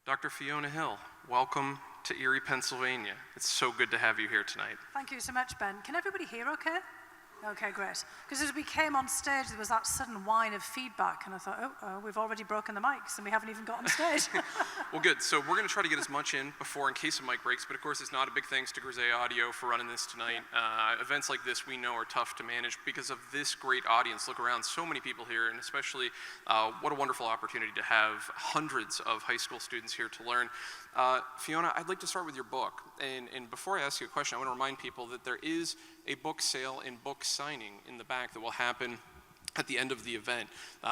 Dr. Fiona Hill, welcome to Erie, Pennsylvania. It's so good to have you here tonight. Thank you so much, Ben. Can everybody hear okay? Okay, great. Because as we came on stage, there was that sudden whine of feedback, and I thought, we've already broken the mics, and we haven't even got on stage. Well, good. So we're going to try to get as much in before in case of mic breaks, but of course it's not a big thanks to Grisey Audio for running this tonight. Events like this we know are tough to manage because of this great audience. Look around, so many people here, and especially what a wonderful opportunity to have hundreds of high school students here to learn. Fiona, I'd like to start with your book, and before I ask you a question, I want to remind people that there is a book sale and book signing in the back that will happen at the end of the event.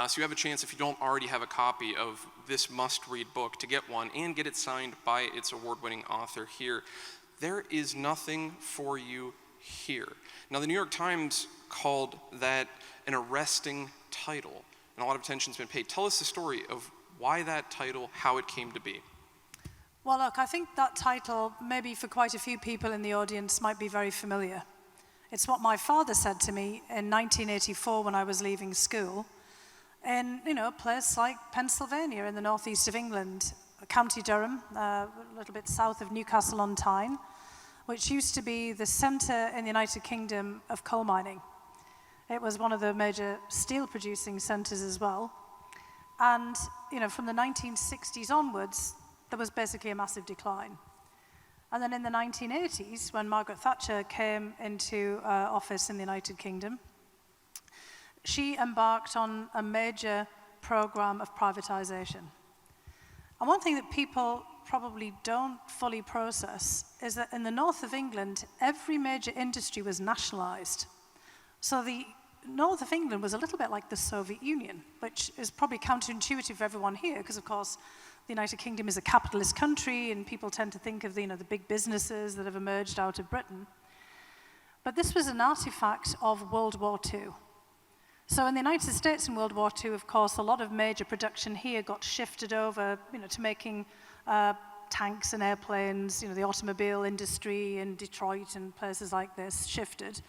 So you have a chance, if you don't already have a copy of this must-read book, to get one and get it signed by its award-winning author here. There is nothing for you here. Now, the New York Times called that an arresting title, and a lot of attention's been paid. Tell us the story of why that title, how it came to be. Well, look, I think that title, maybe for quite a few people in the audience, might be very familiar. It's what my father said to me in 1984 when I was leaving school in, a place like Pennsylvania in the northeast of England, County Durham, a little bit south of Newcastle on Tyne, which used to be the center in the United Kingdom of coal mining. It was one of the major steel producing centers as well. And, from the 1960s onwards, there was basically a massive decline. And then in the 1980s, when Margaret Thatcher came into office in the United Kingdom, she embarked on a major program of privatization. And one thing that people probably don't fully process is that in the north of England, every major industry was nationalized. So the north of England was a little bit like the Soviet Union, which is probably counterintuitive for everyone here, because of course, the United Kingdom is a capitalist country, and people tend to think of the big businesses that have emerged out of Britain. But this was an artifact of World War II. So in the United States in World War II, of course, a lot of major production here got shifted over, to making tanks and airplanes. The automobile industry in Detroit and places like this shifted.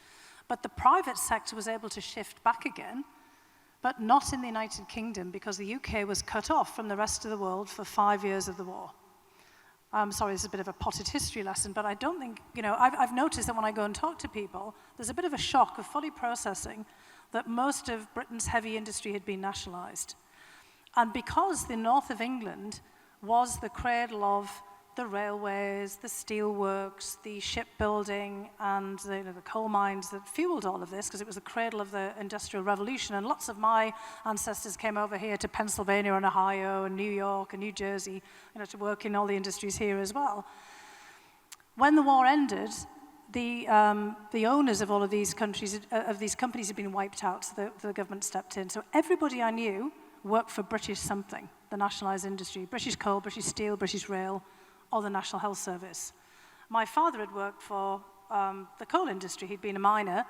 But the private sector was able to shift back again, but not in the United Kingdom, because the UK was cut off from the rest of the world for 5 years of the war. I'm sorry, this is a bit of a potted history lesson, but I don't think, I've noticed that when I go and talk to people, there's a bit of a shock of fully processing that most of Britain's heavy industry had been nationalised. And because the north of England was the cradle of the railways, the steelworks, the shipbuilding, and the coal mines that fueled all of this, because it was the cradle of the Industrial Revolution. And lots of my ancestors came over here to Pennsylvania and Ohio and New York and New Jersey, to work in all the industries here as well. When the war ended, the owners of all of these countries, of these companies, had been wiped out, so the government stepped in. So everybody I knew worked for British something, the nationalised industry: British coal, British steel, British rail, or the National Health Service. My father had worked for the coal industry. He'd been a miner.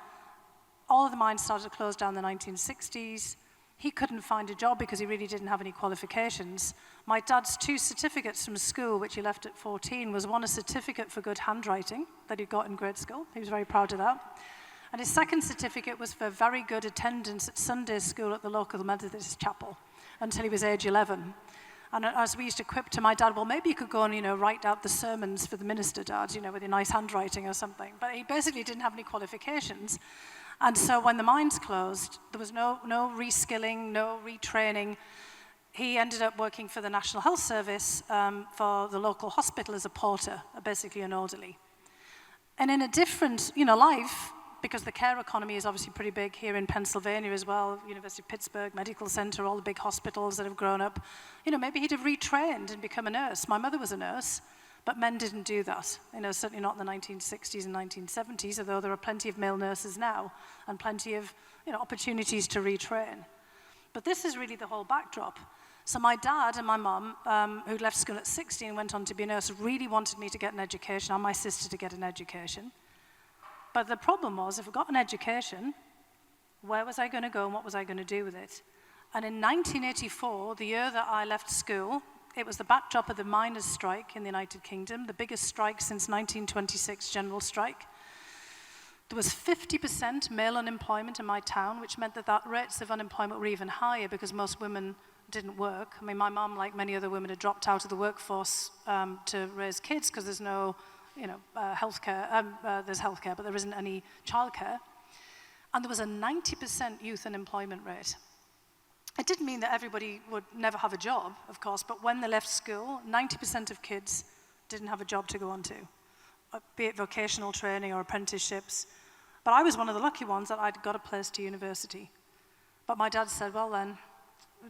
All of the mines started to close down in the 1960s. He couldn't find a job because he really didn't have any qualifications. My dad's 2 certificates from school, which he left at 14, was one a certificate for good handwriting that he got in grade school. He was very proud of that. And his second certificate was for very good attendance at Sunday school at the local Methodist chapel until he was age 11. And as we used to quip to my dad, well, maybe you could go and, write out the sermons for the minister, Dad, with your nice handwriting or something. But he basically didn't have any qualifications. And so when the mines closed, there was no reskilling, no retraining. He ended up working for the National Health Service for the local hospital as a porter, basically an orderly. And in a different, life, because the care economy is obviously pretty big here in Pennsylvania as well, University of Pittsburgh Medical Center, all the big hospitals that have grown up, maybe he'd have retrained and become a nurse. My mother was a nurse, but men didn't do that, certainly not in the 1960s and 1970s, although there are plenty of male nurses now and plenty of opportunities to retrain. But this is really the whole backdrop. So my dad and my mum, who'd left school at 16 and went on to be a nurse, really wanted me to get an education, and my sister to get an education. But the problem was, if I got an education, where was I going to go and what was I going to do with it? And in 1984, the year that I left school, it was the backdrop of the miners' strike in the United Kingdom, the biggest strike since 1926 general strike. There was 50% male unemployment in my town, which meant that rates of unemployment were even higher because most women didn't work. I mean, my mum, like many other women, had dropped out of the workforce to raise kids because there's no, healthcare. There's healthcare, but there isn't any childcare. And there was a 90% youth unemployment rate. It didn't mean that everybody would never have a job, of course, but when they left school, 90% of kids didn't have a job to go on to, be it vocational training or apprenticeships. But I was one of the lucky ones that I'd got a place to university. But my dad said, well then,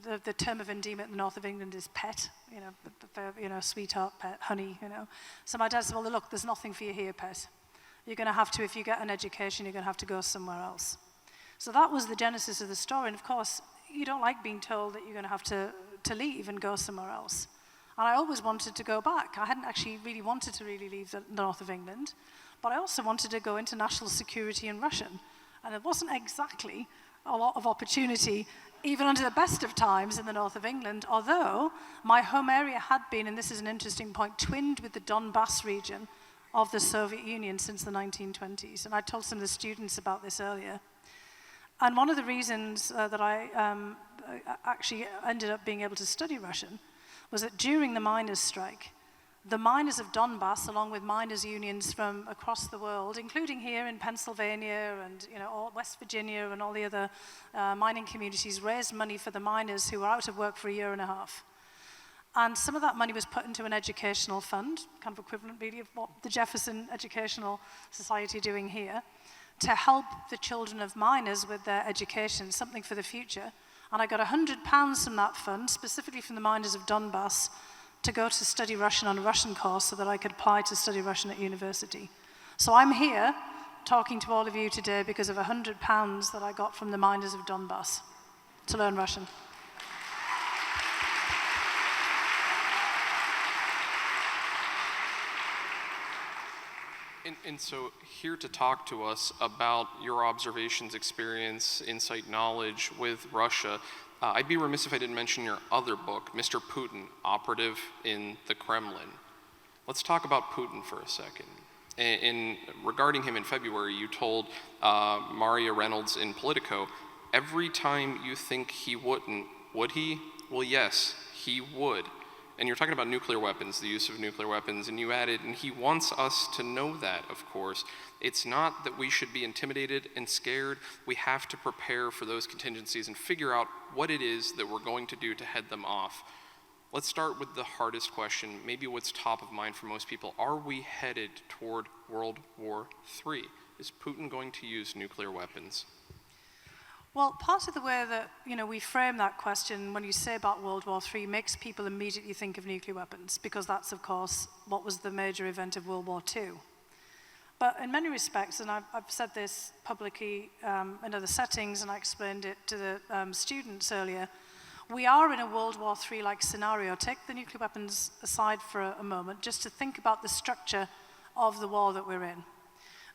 the term of endearment in the north of England is pet, sweetheart, pet, honey, So my dad said, well, look, there's nothing for you here, pet. You're going to have to, if you get an education, you're going to have to go somewhere else. So that was the genesis of the story. And of course, you don't like being told that you're going to have to leave and go somewhere else. And I always wanted to go back. I hadn't actually really wanted to leave the north of England, but I also wanted to go into national security and Russian. And it wasn't exactly a lot of opportunity, even under the best of times in the north of England, although my home area had been, and this is an interesting point, twinned with the Donbass region of the Soviet Union since the 1920s. And I told some of the students about this earlier. And one of the reasons that I actually ended up being able to study Russian was that during the miners' strike, the miners of Donbass, along with miners' unions from across the world, including here in Pennsylvania and all West Virginia and all the other mining communities, raised money for the miners who were out of work for a year and a half. And some of that money was put into an educational fund, kind of equivalent really of what the Jefferson Educational Society are doing here, to help the children of miners with their education, something for the future. And I got £100 from that fund, specifically from the miners of Donbass, to go to study Russian on a Russian course so that I could apply to study Russian at university. So I'm here talking to all of you today because of £100 that I got from the miners of Donbass to learn Russian. And so here to talk to us about your observations, experience, insight, knowledge with Russia, I'd be remiss if I didn't mention your other book, Mr. Putin, Operative in the Kremlin. Let's talk about Putin for a second. Regarding him in February, you told Maria Reynolds in Politico, every time you think he wouldn't, would he? Well, yes, he would. And you're talking about nuclear weapons, the use of nuclear weapons, and you added, and he wants us to know that, of course. It's not that we should be intimidated and scared. We have to prepare for those contingencies and figure out what it is that we're going to do to head them off. Let's start with the hardest question, maybe what's top of mind for most people. Are we headed toward World War III? Is Putin going to use nuclear weapons? Well, part of the way that we frame that question when you say about World War III makes people immediately think of nuclear weapons, because that's, of course, what was the major event of World War II. But in many respects, and I've said this publicly in other settings, and I explained it to the students earlier, we are in a World War III-like scenario. Take the nuclear weapons aside for a moment, just to think about the structure of the war that we're in.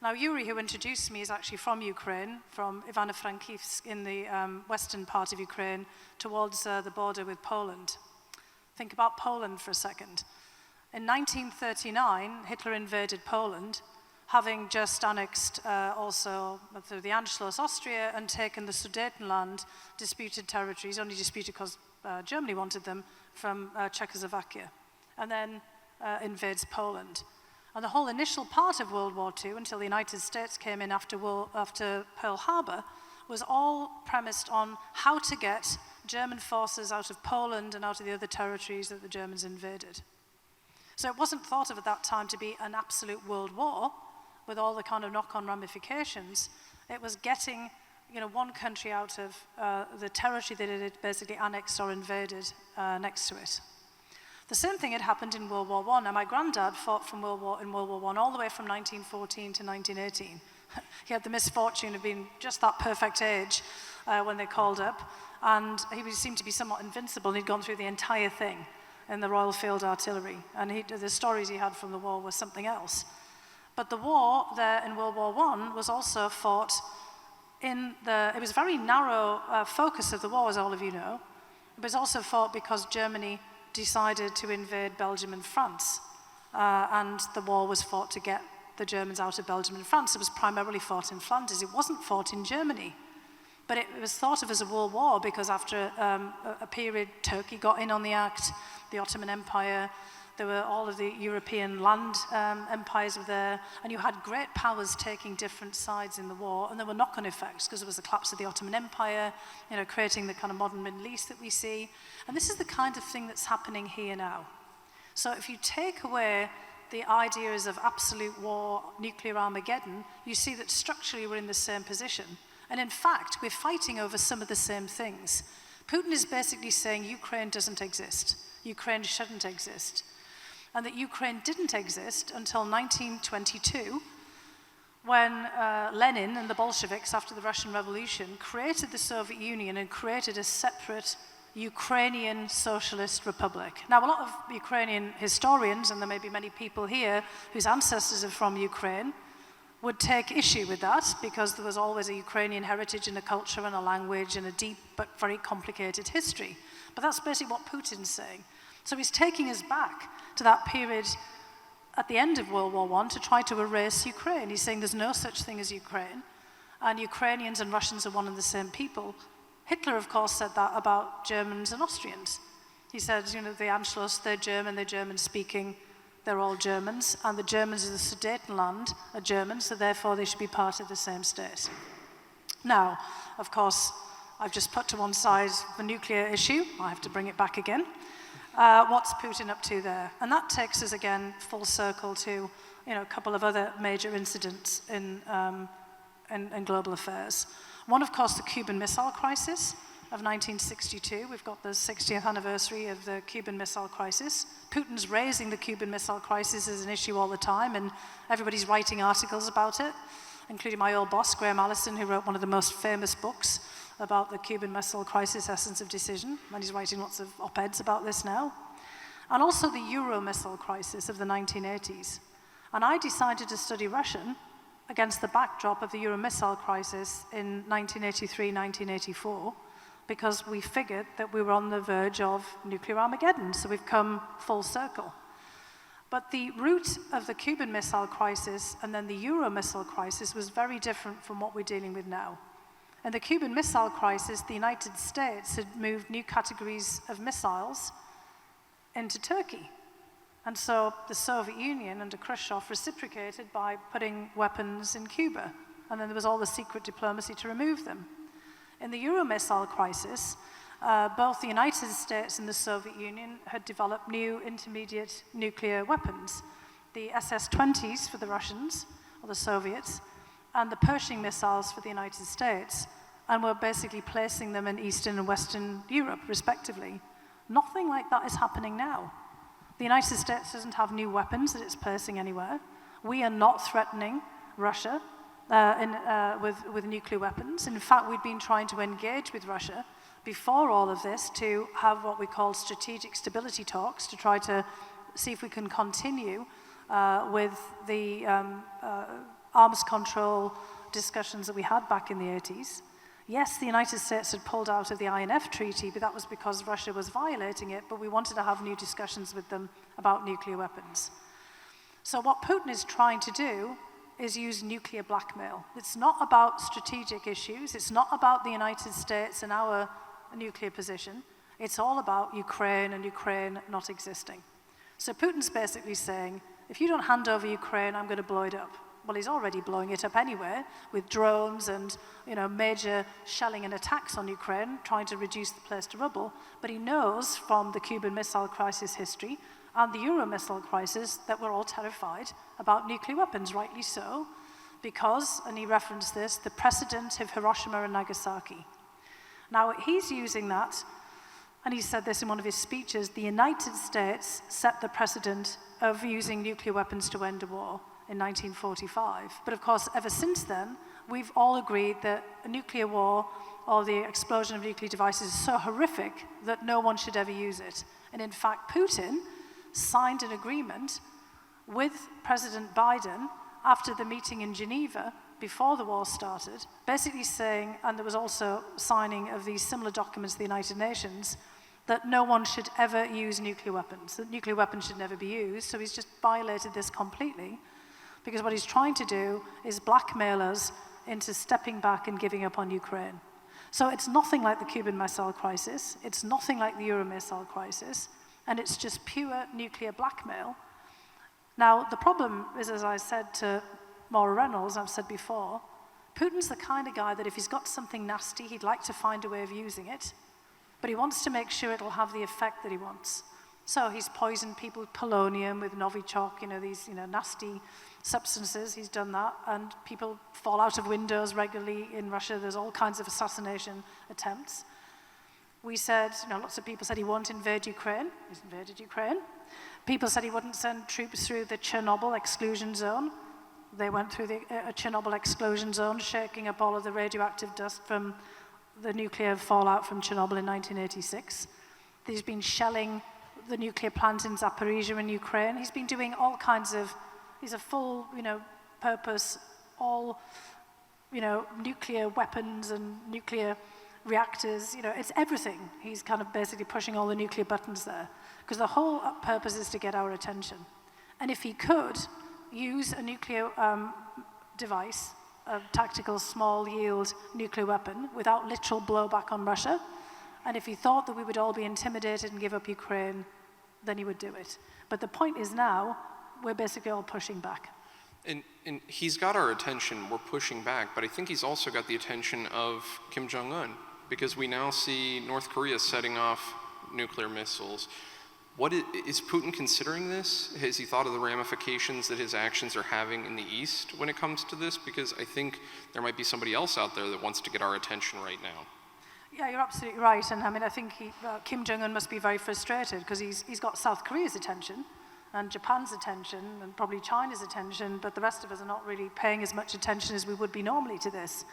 Now, Yuri, who introduced me, is actually from Ukraine, from Ivano-Frankivsk in the western part of Ukraine, towards the border with Poland. Think about Poland for a second. In 1939, Hitler invaded Poland, having just annexed also through the Anschluss Austria and taken the Sudetenland, disputed territories, only disputed because Germany wanted them, from Czechoslovakia, and then invades Poland. And the whole initial part of World War II, until the United States came in after Pearl Harbor, was all premised on how to get German forces out of Poland and out of the other territories that the Germans invaded. So it wasn't thought of at that time to be an absolute world war with all the kind of knock-on ramifications. It was getting one country out of the territory that it had basically annexed or invaded next to it. The same thing had happened in World War I. Now, my granddad fought in World War I all the way from 1914 to 1918. He had the misfortune of being just that perfect age when they called up, and he seemed to be somewhat invincible. He'd gone through the entire thing in the Royal Field Artillery, and the stories he had from the war were something else. But the war there in World War I was also fought it was a very narrow focus of the war, as all of you know. It was also fought because Germany decided to invade Belgium and France, and the war was fought to get the Germans out of Belgium and France. It was primarily fought in Flanders. It wasn't fought in Germany, But it was thought of as a world war because after a period, Turkey got in on the act, the Ottoman Empire, there were all of the European land empires were there, and you had great powers taking different sides in the war, and there were knock-on effects because there was the collapse of the Ottoman Empire, creating the kind of modern Middle East that we see. And this is the kind of thing that's happening here now. So if you take away the ideas of absolute war, nuclear Armageddon, you see that structurally we're in the same position. And in fact, we're fighting over some of the same things. Putin is basically saying Ukraine doesn't exist. Ukraine shouldn't exist. And that Ukraine didn't exist until 1922, when Lenin and the Bolsheviks, after the Russian Revolution, created the Soviet Union and created a separate Ukrainian Socialist Republic. Now, a lot of Ukrainian historians, and there may be many people here whose ancestors are from Ukraine, would take issue with that because there was always a Ukrainian heritage and a culture and a language and a deep but very complicated history. But that's basically what Putin's saying. So he's taking us back to that period at the end of World War I to try to erase Ukraine. He's saying there's no such thing as Ukraine, and Ukrainians and Russians are one and the same people. Hitler, of course, said that about Germans and Austrians. He said, the Anschluss, they're German-speaking, they're all Germans, and the Germans of the Sudetenland are Germans, so therefore they should be part of the same state. Now, of course, I've just put to one side the nuclear issue. I have to bring it back again. What's Putin up to there? And that takes us again full circle to a couple of other major incidents in global affairs. One, of course, the Cuban Missile Crisis of 1962. We've got the 60th anniversary of the Cuban Missile Crisis. Putin's raising the Cuban Missile Crisis as an issue all the time, and everybody's writing articles about it, including my old boss, Graham Allison, who wrote one of the most famous books about the Cuban Missile Crisis, Essence of Decision, and he's writing lots of op-eds about this now. And also the Euro Missile Crisis of the 1980s. And I decided to study Russian against the backdrop of the Euro Missile Crisis in 1983, 1984, because we figured that we were on the verge of nuclear Armageddon, so we've come full circle. But the root of the Cuban Missile Crisis and then the Euro Missile Crisis was very different from what we're dealing with now. In the Cuban Missile Crisis, the United States had moved new categories of missiles into Turkey. And so the Soviet Union under Khrushchev reciprocated by putting weapons in Cuba. And then there was all the secret diplomacy to remove them. In the Euro Missile Crisis, both the United States and the Soviet Union had developed new intermediate nuclear weapons. The SS-20s for the Russians, or the Soviets, and the Pershing missiles for the United States, and were basically placing them in Eastern and Western Europe, respectively. Nothing like that is happening now. The United States doesn't have new weapons that it's placing anywhere. We are not threatening Russia with nuclear weapons. In fact, we've been trying to engage with Russia before all of this to have what we call strategic stability talks to try to see if we can continue with the arms control discussions that we had back in the 80s. Yes, the United States had pulled out of the INF Treaty, but that was because Russia was violating it, but we wanted to have new discussions with them about nuclear weapons. So what Putin is trying to do is use nuclear blackmail. It's not about strategic issues. It's not about the United States and our nuclear position. It's all about Ukraine and Ukraine not existing. So Putin's basically saying, if you don't hand over Ukraine, I'm going to blow it up. Well, he's already blowing it up anyway with drones and major shelling and attacks on Ukraine, trying to reduce the place to rubble. But he knows from the Cuban Missile Crisis history and the Euro Missile Crisis that we're all terrified about nuclear weapons, rightly so, because, and he referenced this, the precedent of Hiroshima and Nagasaki. Now, he's using that, and he said this in one of his speeches, the United States set the precedent of using nuclear weapons to end a war in 1945. But of course, ever since then, we've all agreed that a nuclear war or the explosion of nuclear devices is so horrific that no one should ever use it. And in fact, Putin signed an agreement with President Biden after the meeting in Geneva before the war started, basically saying, and there was also signing of these similar documents to the United Nations, that no one should ever use nuclear weapons, that nuclear weapons should never be used. So he's just violated this completely, because what he's trying to do is blackmail us into stepping back and giving up on Ukraine. So it's nothing like the Cuban Missile Crisis, it's nothing like the Euro Missile Crisis, and it's just pure nuclear blackmail. Now, the problem is, as I said to Maura Reynolds, I've said before, Putin's the kind of guy that if he's got something nasty, he'd like to find a way of using it, but he wants to make sure it'll have the effect that he wants. So he's poisoned people with polonium, with Novichok, these nasty substances. He's done that, and people fall out of windows regularly in Russia. There's all kinds of assassination attempts. We said, lots of people said he won't invade Ukraine. He's invaded Ukraine. People said he wouldn't send troops through the Chernobyl exclusion zone. They went through the Chernobyl exclusion zone, shaking up all of the radioactive dust from the nuclear fallout from Chernobyl in 1986. He's been shelling the nuclear plant in Zaporizhia in Ukraine. He's been doing all kinds of, he's a full, purpose, all, nuclear weapons and nuclear reactors, it's everything. He's kind of basically pushing all the nuclear buttons there. Because the whole purpose is to get our attention. And if he could use a nuclear device, a tactical small-yield nuclear weapon, without literal blowback on Russia, and if he thought that we would all be intimidated and give up Ukraine, then he would do it. But the point is now, we're basically all pushing back. And he's got our attention, we're pushing back, but I think he's also got the attention of Kim Jong-un, because we now see North Korea setting off nuclear missiles. Is Putin considering this? Has he thought of the ramifications that his actions are having in the East when it comes to this? Because I think there might be somebody else out there that wants to get our attention right now. Yeah, you're absolutely right. And I think Kim Jong-un must be very frustrated because he's got South Korea's attention and Japan's attention and probably China's attention, but the rest of us are not really paying as much attention as we would be normally to this.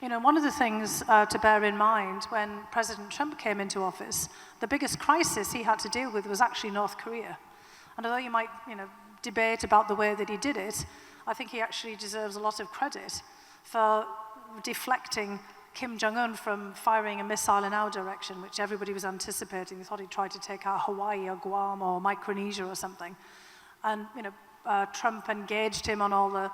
One of the things to bear in mind when President Trump came into office, the biggest crisis he had to deal with was actually North Korea. And although you might, debate about the way that he did it, I think he actually deserves a lot of credit for deflecting Kim Jong-un from firing a missile in our direction, which everybody was anticipating. They thought he'd try to take out Hawaii or Guam or Micronesia or something. And, Trump engaged him on all the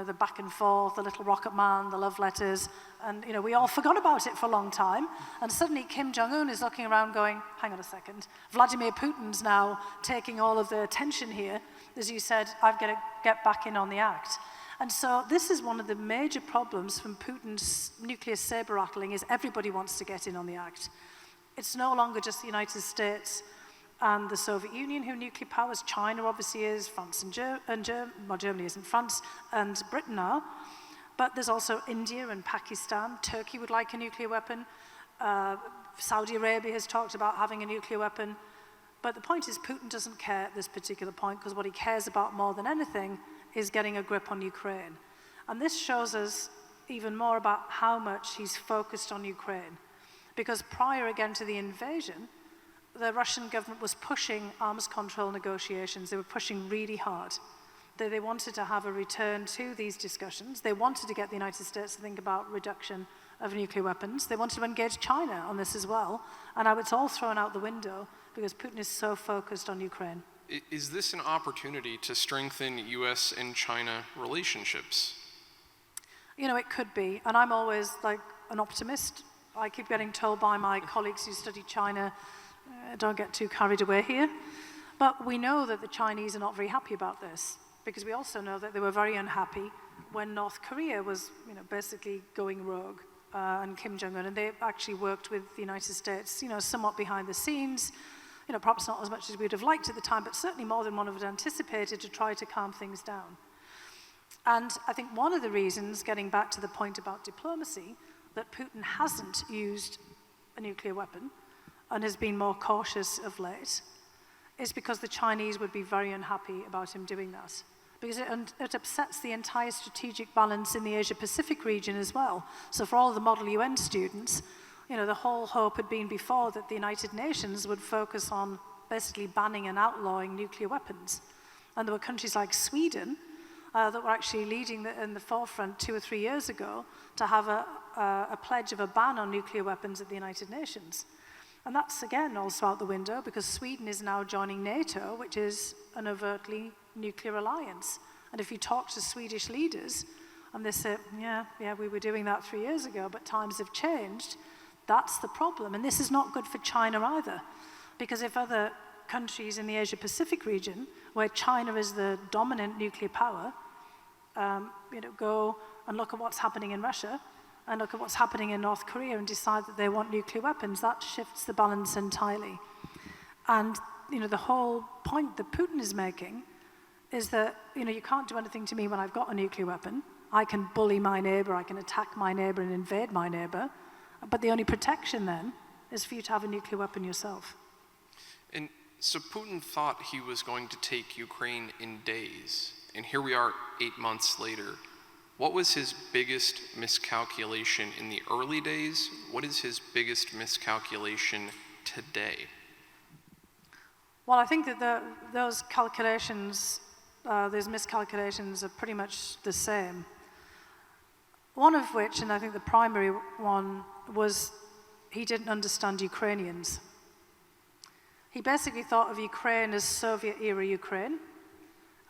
the back and forth, the little rocket man, the love letters, and we all forgot about it for a long time. And suddenly Kim Jong-un is looking around going, hang on a second, Vladimir Putin's now taking all of the attention here. As you said, I've got to get back in on the act. And so this is one of the major problems from Putin's nuclear saber rattling is everybody wants to get in on the act. It's no longer just the United States and the Soviet Union who are nuclear powers. China obviously is, France and Germany isn't, France and Britain are. But there's also India and Pakistan. Turkey would like a nuclear weapon. Saudi Arabia has talked about having a nuclear weapon. But the point is Putin doesn't care at this particular point because what he cares about more than anything is getting a grip on Ukraine. And this shows us even more about how much he's focused on Ukraine. Because prior again to the invasion, the Russian government was pushing arms control negotiations. They were pushing really hard. They wanted to have a return to these discussions. They wanted to get the United States to think about reduction of nuclear weapons. They wanted to engage China on this as well. And now it's all thrown out the window because Putin is so focused on Ukraine. Is this an opportunity to strengthen U.S. and China relationships? It could be. And I'm always like an optimist. I keep getting told by my colleagues who study China, don't get too carried away here. But we know that the Chinese are not very happy about this because we also know that they were very unhappy when North Korea was basically going rogue and Kim Jong-un, and they actually worked with the United States, somewhat behind the scenes, perhaps not as much as we'd have liked at the time, but certainly more than one would have anticipated to try to calm things down. And I think one of the reasons, getting back to the point about diplomacy, that Putin hasn't used a nuclear weapon and has been more cautious of late is because the Chinese would be very unhappy about him doing that. Because it upsets the entire strategic balance in the Asia-Pacific region as well. So for all of the Model UN students, the whole hope had been before that the United Nations would focus on basically banning and outlawing nuclear weapons. And there were countries like Sweden that were actually leading in the forefront 2 or 3 years ago to have a pledge of a ban on nuclear weapons at the United Nations. And that's, again, also out the window because Sweden is now joining NATO, which is an overtly nuclear alliance. And if you talk to Swedish leaders, And they say, yeah, we were doing that 3 years ago, but times have changed. That's the problem. And this is not good for China either, because if other countries in the Asia-Pacific region, where China is the dominant nuclear power, go and look at what's happening in Russia and look at what's happening in North Korea and decide that they want nuclear weapons, that shifts the balance entirely. And the whole point that Putin is making is that you can't do anything to me when I've got a nuclear weapon. I can bully my neighbor, I can attack my neighbor and invade my neighbor, but the only protection then is for you to have a nuclear weapon yourself. And so Putin thought he was going to take Ukraine in days, and here we are 8 months later. What was his biggest miscalculation in the early days? What is his biggest miscalculation today? Well, I think that those miscalculations are pretty much the same. One of which, and I think the primary one, was he didn't understand Ukrainians. He basically thought of Ukraine as Soviet-era Ukraine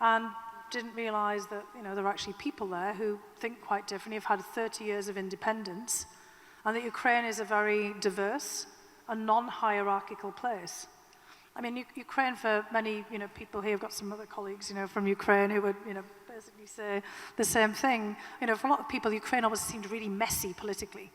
and didn't realize that there are actually people there who think quite differently, have had 30 years of independence, and that Ukraine is a very diverse and non-hierarchical place. I mean, Ukraine, for many people here, I've got some other colleagues from Ukraine who would basically say the same thing. For a lot of people, Ukraine always seemed really messy politically.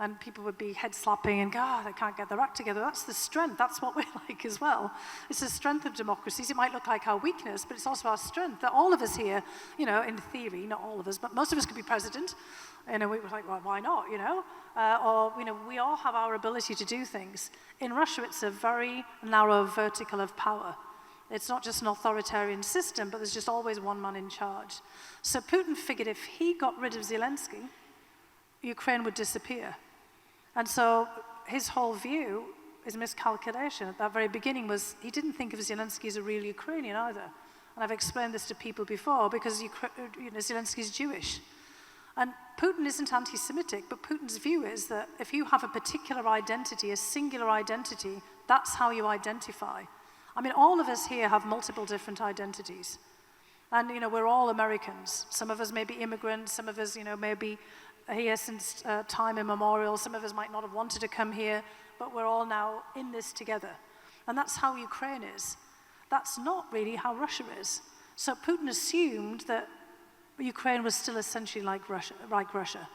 And people would be head slapping and go, they can't get their act together. That's the strength. That's what we're like as well. It's the strength of democracies. It might look like our weakness, but it's also our strength. That all of us here, in theory, not all of us, but most of us could be president. We were like, well, why not, we all have our ability to do things. In Russia, it's a very narrow vertical of power. It's not just an authoritarian system, but there's just always one man in charge. So Putin figured if he got rid of Zelensky, Ukraine would disappear. And so his whole view, his miscalculation at that very beginning was he didn't think of Zelensky as a real Ukrainian either. And I've explained this to people before because Zelensky is Jewish. And Putin isn't anti-Semitic, but Putin's view is that if you have a particular identity, a singular identity, that's how you identify. I mean, all of us here have multiple different identities. And, we're all Americans. Some of us may be immigrants, some of us, may be here since time immemorial. Some of us might not have wanted to come here, but we're all now in this together. And that's how Ukraine is. That's not really how Russia is. So Putin assumed that Ukraine was still essentially like Russia.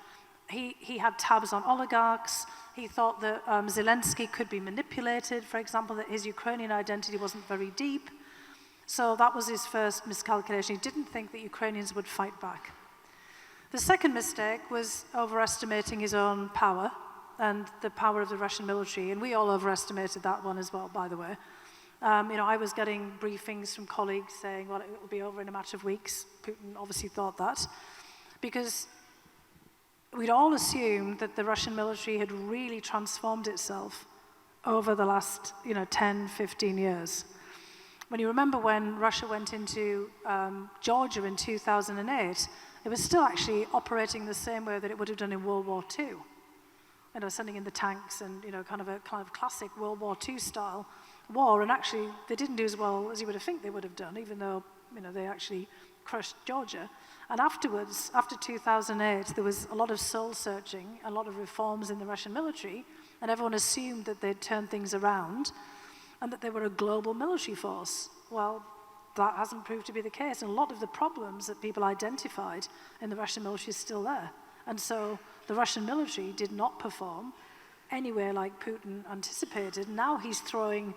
He had tabs on oligarchs. He thought that Zelensky could be manipulated, for example, that his Ukrainian identity wasn't very deep. So that was his first miscalculation. He didn't think that Ukrainians would fight back. The second mistake was overestimating his own power and the power of the Russian military, and we all overestimated that one as well, by the way. I was getting briefings from colleagues saying, well, it will be over in a matter of weeks. Putin obviously thought that, because we'd all assumed that the Russian military had really transformed itself over the last 10, 15 years. When you remember when Russia went into Georgia in 2008, it was still actually operating the same way that it would have done in World War II. Sending in the tanks and kind of classic World War II style war. And actually, they didn't do as well as you would have think they would have done, even though they actually crushed Georgia. And afterwards, after 2008, there was a lot of soul searching, a lot of reforms in the Russian military, and everyone assumed that they'd turn things around and that they were a global military force. Well, that hasn't proved to be the case, and a lot of the problems that people identified in the Russian military is still there. And so the Russian military did not perform anywhere like Putin anticipated. Now he's throwing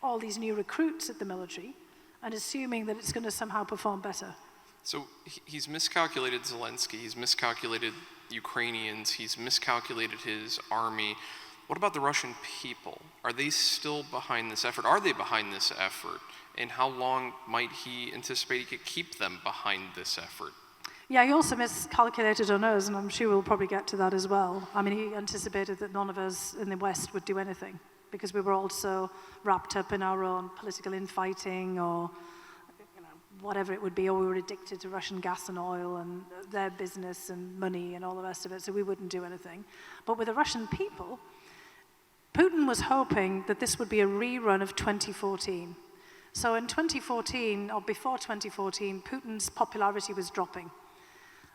all these new recruits at the military and assuming that it's going to somehow perform better. So he's miscalculated Zelensky, he's miscalculated Ukrainians, he's miscalculated his army. What about the Russian people? Are they still behind this effort? Are they behind this effort? And how long might he anticipate he could keep them behind this effort? Yeah, he also miscalculated on us, and I'm sure we'll probably get to that as well. I mean, he anticipated that none of us in the West would do anything because we were all so wrapped up in our own political infighting or whatever it would be, or we were addicted to Russian gas and oil and their business and money and all the rest of it, so we wouldn't do anything. But with the Russian people, Putin was hoping that this would be a rerun of 2014. So in 2014, or before 2014, Putin's popularity was dropping.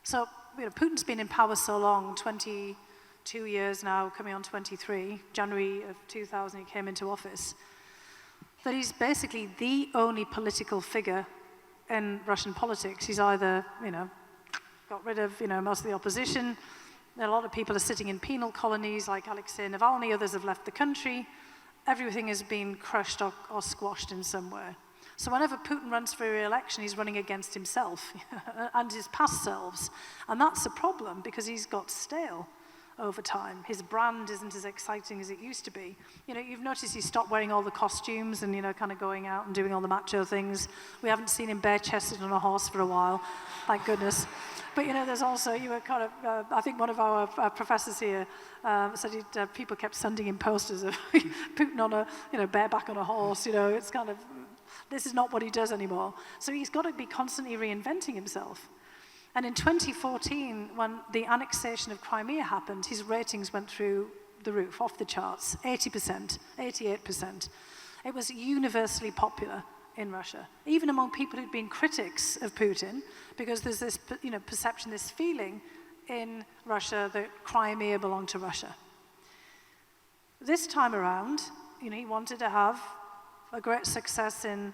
So Putin's been in power so long, 22 years now, coming on 23, January of 2000 he came into office, that he's basically the only political figure in Russian politics. He's either, got rid of, most of the opposition. A lot of people are sitting in penal colonies like Alexei Navalny, others have left the country. Everything has been crushed or squashed in some way. So whenever Putin runs for re-election, he's running against himself and his past selves. And that's a problem because he's got stale over time. His brand isn't as exciting as it used to be. You've noticed he stopped wearing all the costumes and, kind of going out and doing all the macho things. We haven't seen him bare-chested on a horse for a while, thank goodness. But, there's also, you were kind of, I think one of our professors here said people kept sending him posters of Putin on a, bareback on a horse, it's kind of, this is not what he does anymore. So he's got to be constantly reinventing himself. And in 2014, when the annexation of Crimea happened, his ratings went through the roof, off the charts, 80%, 88%. It was universally popular in Russia, even among people who'd been critics of Putin, because there's this perception, this feeling in Russia that Crimea belonged to Russia. This time around, he wanted to have a great success in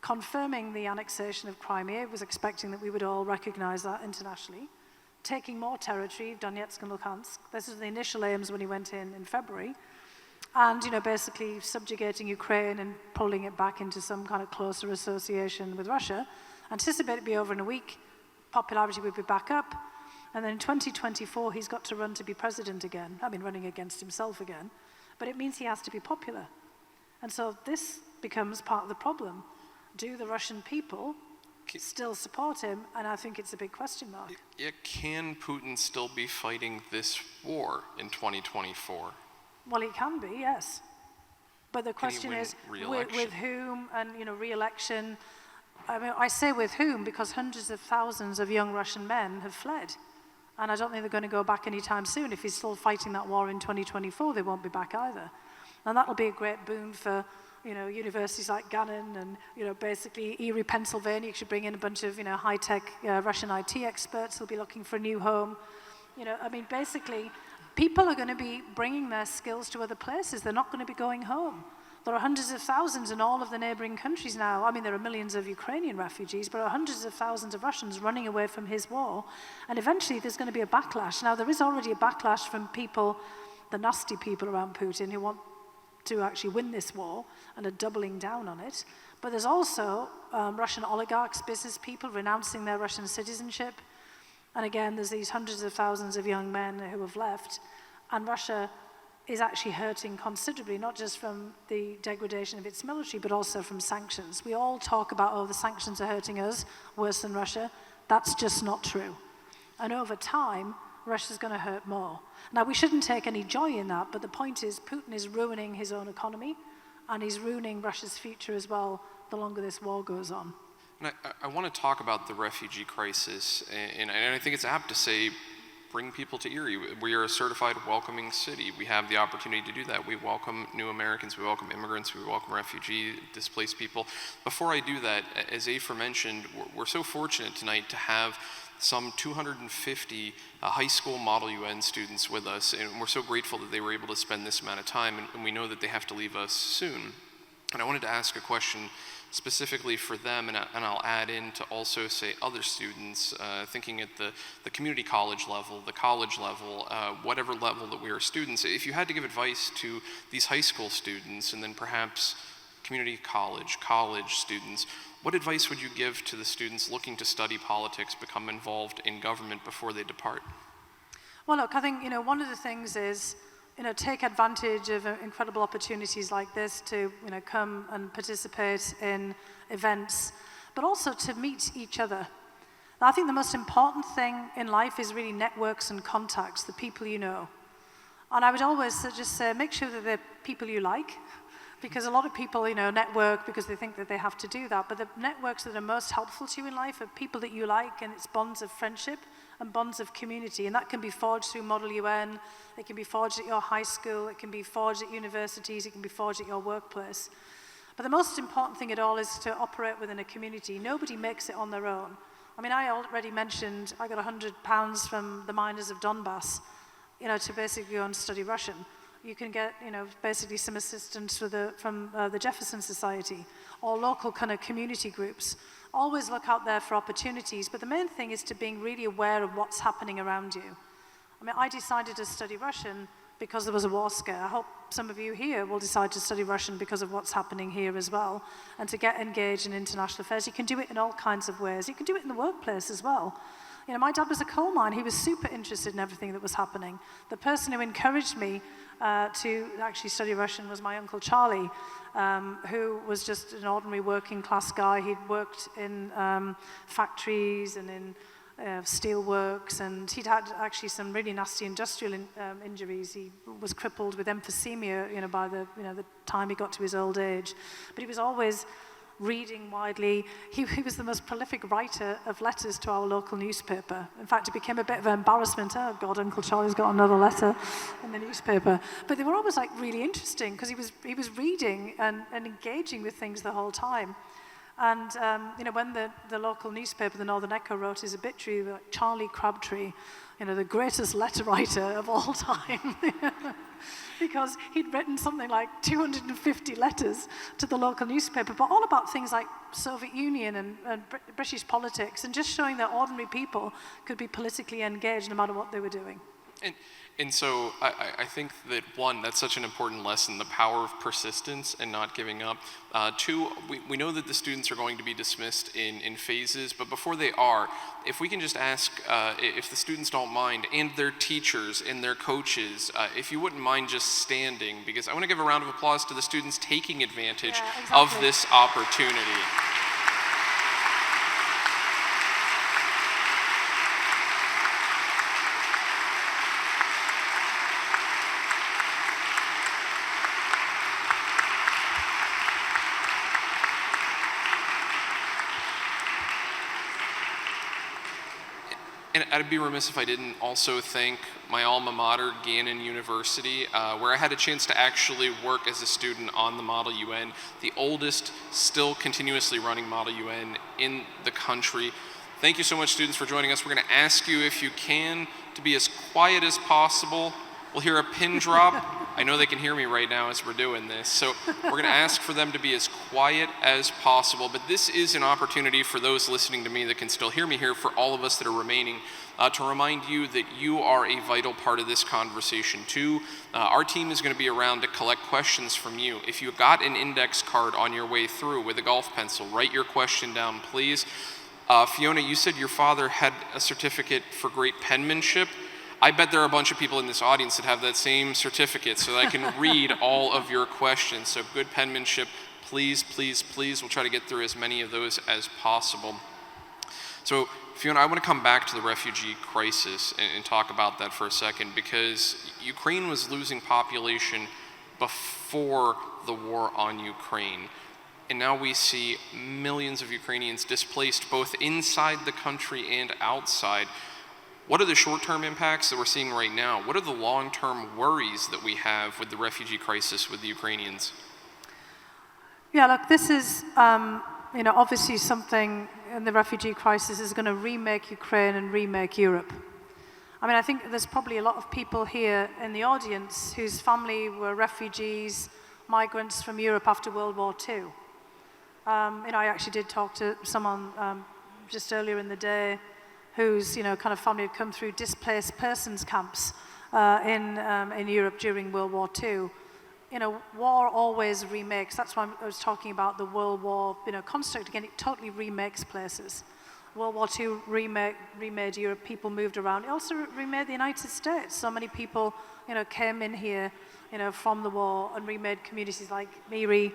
confirming the annexation of Crimea, was expecting that we would all recognize that internationally, taking more territory, Donetsk and Luhansk. This was the initial aims when he went in February, and basically subjugating Ukraine and pulling it back into some kind of closer association with Russia. Anticipate it be over in a week, popularity would be back up, and then in 2024 he's got to run to be president again. Running against himself again, but it means he has to be popular. And so this becomes part of the problem. Do the Russian people still support him? And I think it's a big question mark. Yeah, can Putin still be fighting this war in 2024? Well, he can be, yes. But the question is, with whom and, re-election. I say with whom because hundreds of thousands of young Russian men have fled. And I don't think they're going to go back anytime soon. If he's still fighting that war in 2024, they won't be back either. And that'll be a great boon for universities like Gannon and, basically Erie, Pennsylvania should bring in a bunch of, high-tech Russian IT experts who'll be looking for a new home. Basically, people are going to be bringing their skills to other places. They're not going to be going home. There are hundreds of thousands in all of the neighboring countries now. There are millions of Ukrainian refugees, but there are hundreds of thousands of Russians running away from his war. And eventually there's going to be a backlash. Now, there is already a backlash from people, the nasty people around Putin, who want to actually win this war and are doubling down on it. But there's also Russian oligarchs, business people renouncing their Russian citizenship. And again, there's these hundreds of thousands of young men who have left. And Russia is actually hurting considerably, not just from the degradation of its military, but also from sanctions. We all talk about, the sanctions are hurting us worse than Russia. That's just not true. And over time, Russia's going to hurt more. Now, we shouldn't take any joy in that, but the point is Putin is ruining his own economy, and he's ruining Russia's future as well the longer this war goes on. And I want to talk about the refugee crisis, and I think it's apt to say, bring people to Erie. We are a certified welcoming city. We have the opportunity to do that. We welcome new Americans, we welcome immigrants, we welcome refugee, displaced people. Before I do that, as Afer mentioned, we're so fortunate tonight to have some 250 high school Model UN students with us, and we're so grateful that they were able to spend this amount of time, and we know that they have to leave us soon. And I wanted to ask a question specifically for them, and I'll add in to also say other students, thinking at the community college level, the college level, whatever level that we are students. If you had to give advice to these high school students, and then perhaps community college students, what advice would you give to the students looking to study politics, become involved in government before they depart? Well, look, I think, one of the things is, take advantage of incredible opportunities like this to, come and participate in events, but also to meet each other. I think the most important thing in life is really networks and contacts, the people you know. And I would always just say, make sure that they're people you like, because a lot of people, network because they think that they have to do that. But the networks that are most helpful to you in life are people that you like, and it's bonds of friendship and bonds of community. And that can be forged through Model UN, it can be forged at your high school, it can be forged at universities, it can be forged at your workplace. But the most important thing at all is to operate within a community. Nobody makes it on their own. I mean, I already mentioned I got £100 from the miners of Donbass, to basically go and study Russian. You can get, basically some assistance from the Jefferson Society or local kind of community groups. Always look out there for opportunities, but the main thing is to being really aware of what's happening around you. I mean, I decided to study Russian because there was a war scare. I hope some of you here will decide to study Russian because of what's happening here as well, and to get engaged in international affairs. You can do it in all kinds of ways. You can do it in the workplace as well. My dad was a coal mine. He was super interested in everything that was happening. The person who encouraged me to actually study Russian was my Uncle Charlie, who was just an ordinary working class guy. He'd worked in factories and in steelworks, and he'd had actually some really nasty industrial injuries. He was crippled with emphysema, by the time he got to his old age. But he was always reading widely. He was the most prolific writer of letters to our local newspaper. In fact, it became a bit of an embarrassment. Oh God, Uncle Charlie's got another letter in the newspaper. But they were always really interesting because he was reading and engaging with things the whole time. And when the local newspaper, the Northern Echo, wrote his obituary, Charlie Crabtree, the greatest letter writer of all time, because he'd written something like 250 letters to the local newspaper, but all about things like Soviet Union and British politics, and just showing that ordinary people could be politically engaged no matter what they were doing. And so I think that, one, that's such an important lesson, the power of persistence and not giving up. Two, we know that the students are going to be dismissed in phases, but before they are, if we can just ask, if the students don't mind, and their teachers and their coaches, if you wouldn't mind just standing, because I want to give a round of applause to the students taking advantage of this opportunity. And I'd be remiss if I didn't also thank my alma mater, Gannon University, where I had a chance to actually work as a student on the Model UN, the oldest, still continuously running Model UN in the country. Thank you so much, students, for joining us. We're going to ask you, if you can, to be as quiet as possible. We'll hear a pin drop. I know they can hear me right now as we're doing this. So we're going to ask for them to be as quiet as possible. But this is an opportunity for those listening to me that can still hear me here, for all of us that are remaining, to remind you that you are a vital part of this conversation too. Our team is going to be around to collect questions from you. If you got an index card on your way through with a golf pencil, write your question down, please. Fiona, you said your father had a certificate for great penmanship. I bet there are a bunch of people in this audience that have that same certificate, so that I can read all of your questions. So good penmanship, please, please, please. We'll try to get through as many of those as possible. So Fiona, I want to come back to the refugee crisis and talk about that for a second, because Ukraine was losing population before the war on Ukraine. And now we see millions of Ukrainians displaced both inside the country and outside. What are the short-term impacts that we're seeing right now? What are the long-term worries that we have with the refugee crisis with the Ukrainians? Yeah, look, this is, obviously something in the refugee crisis is going to remake Ukraine and remake Europe. I mean, I think there's probably a lot of people here in the audience whose family were refugees, migrants from Europe after World War II. I actually did talk to someone just earlier in the day whose, kind of family had come through displaced persons camps in Europe during World War II. War always remakes. That's why I was talking about the World War, construct. Again, it totally remakes places. World War II remade Europe. People moved around. It also remade the United States. So many people, came in here, from the war and remade communities like Erie,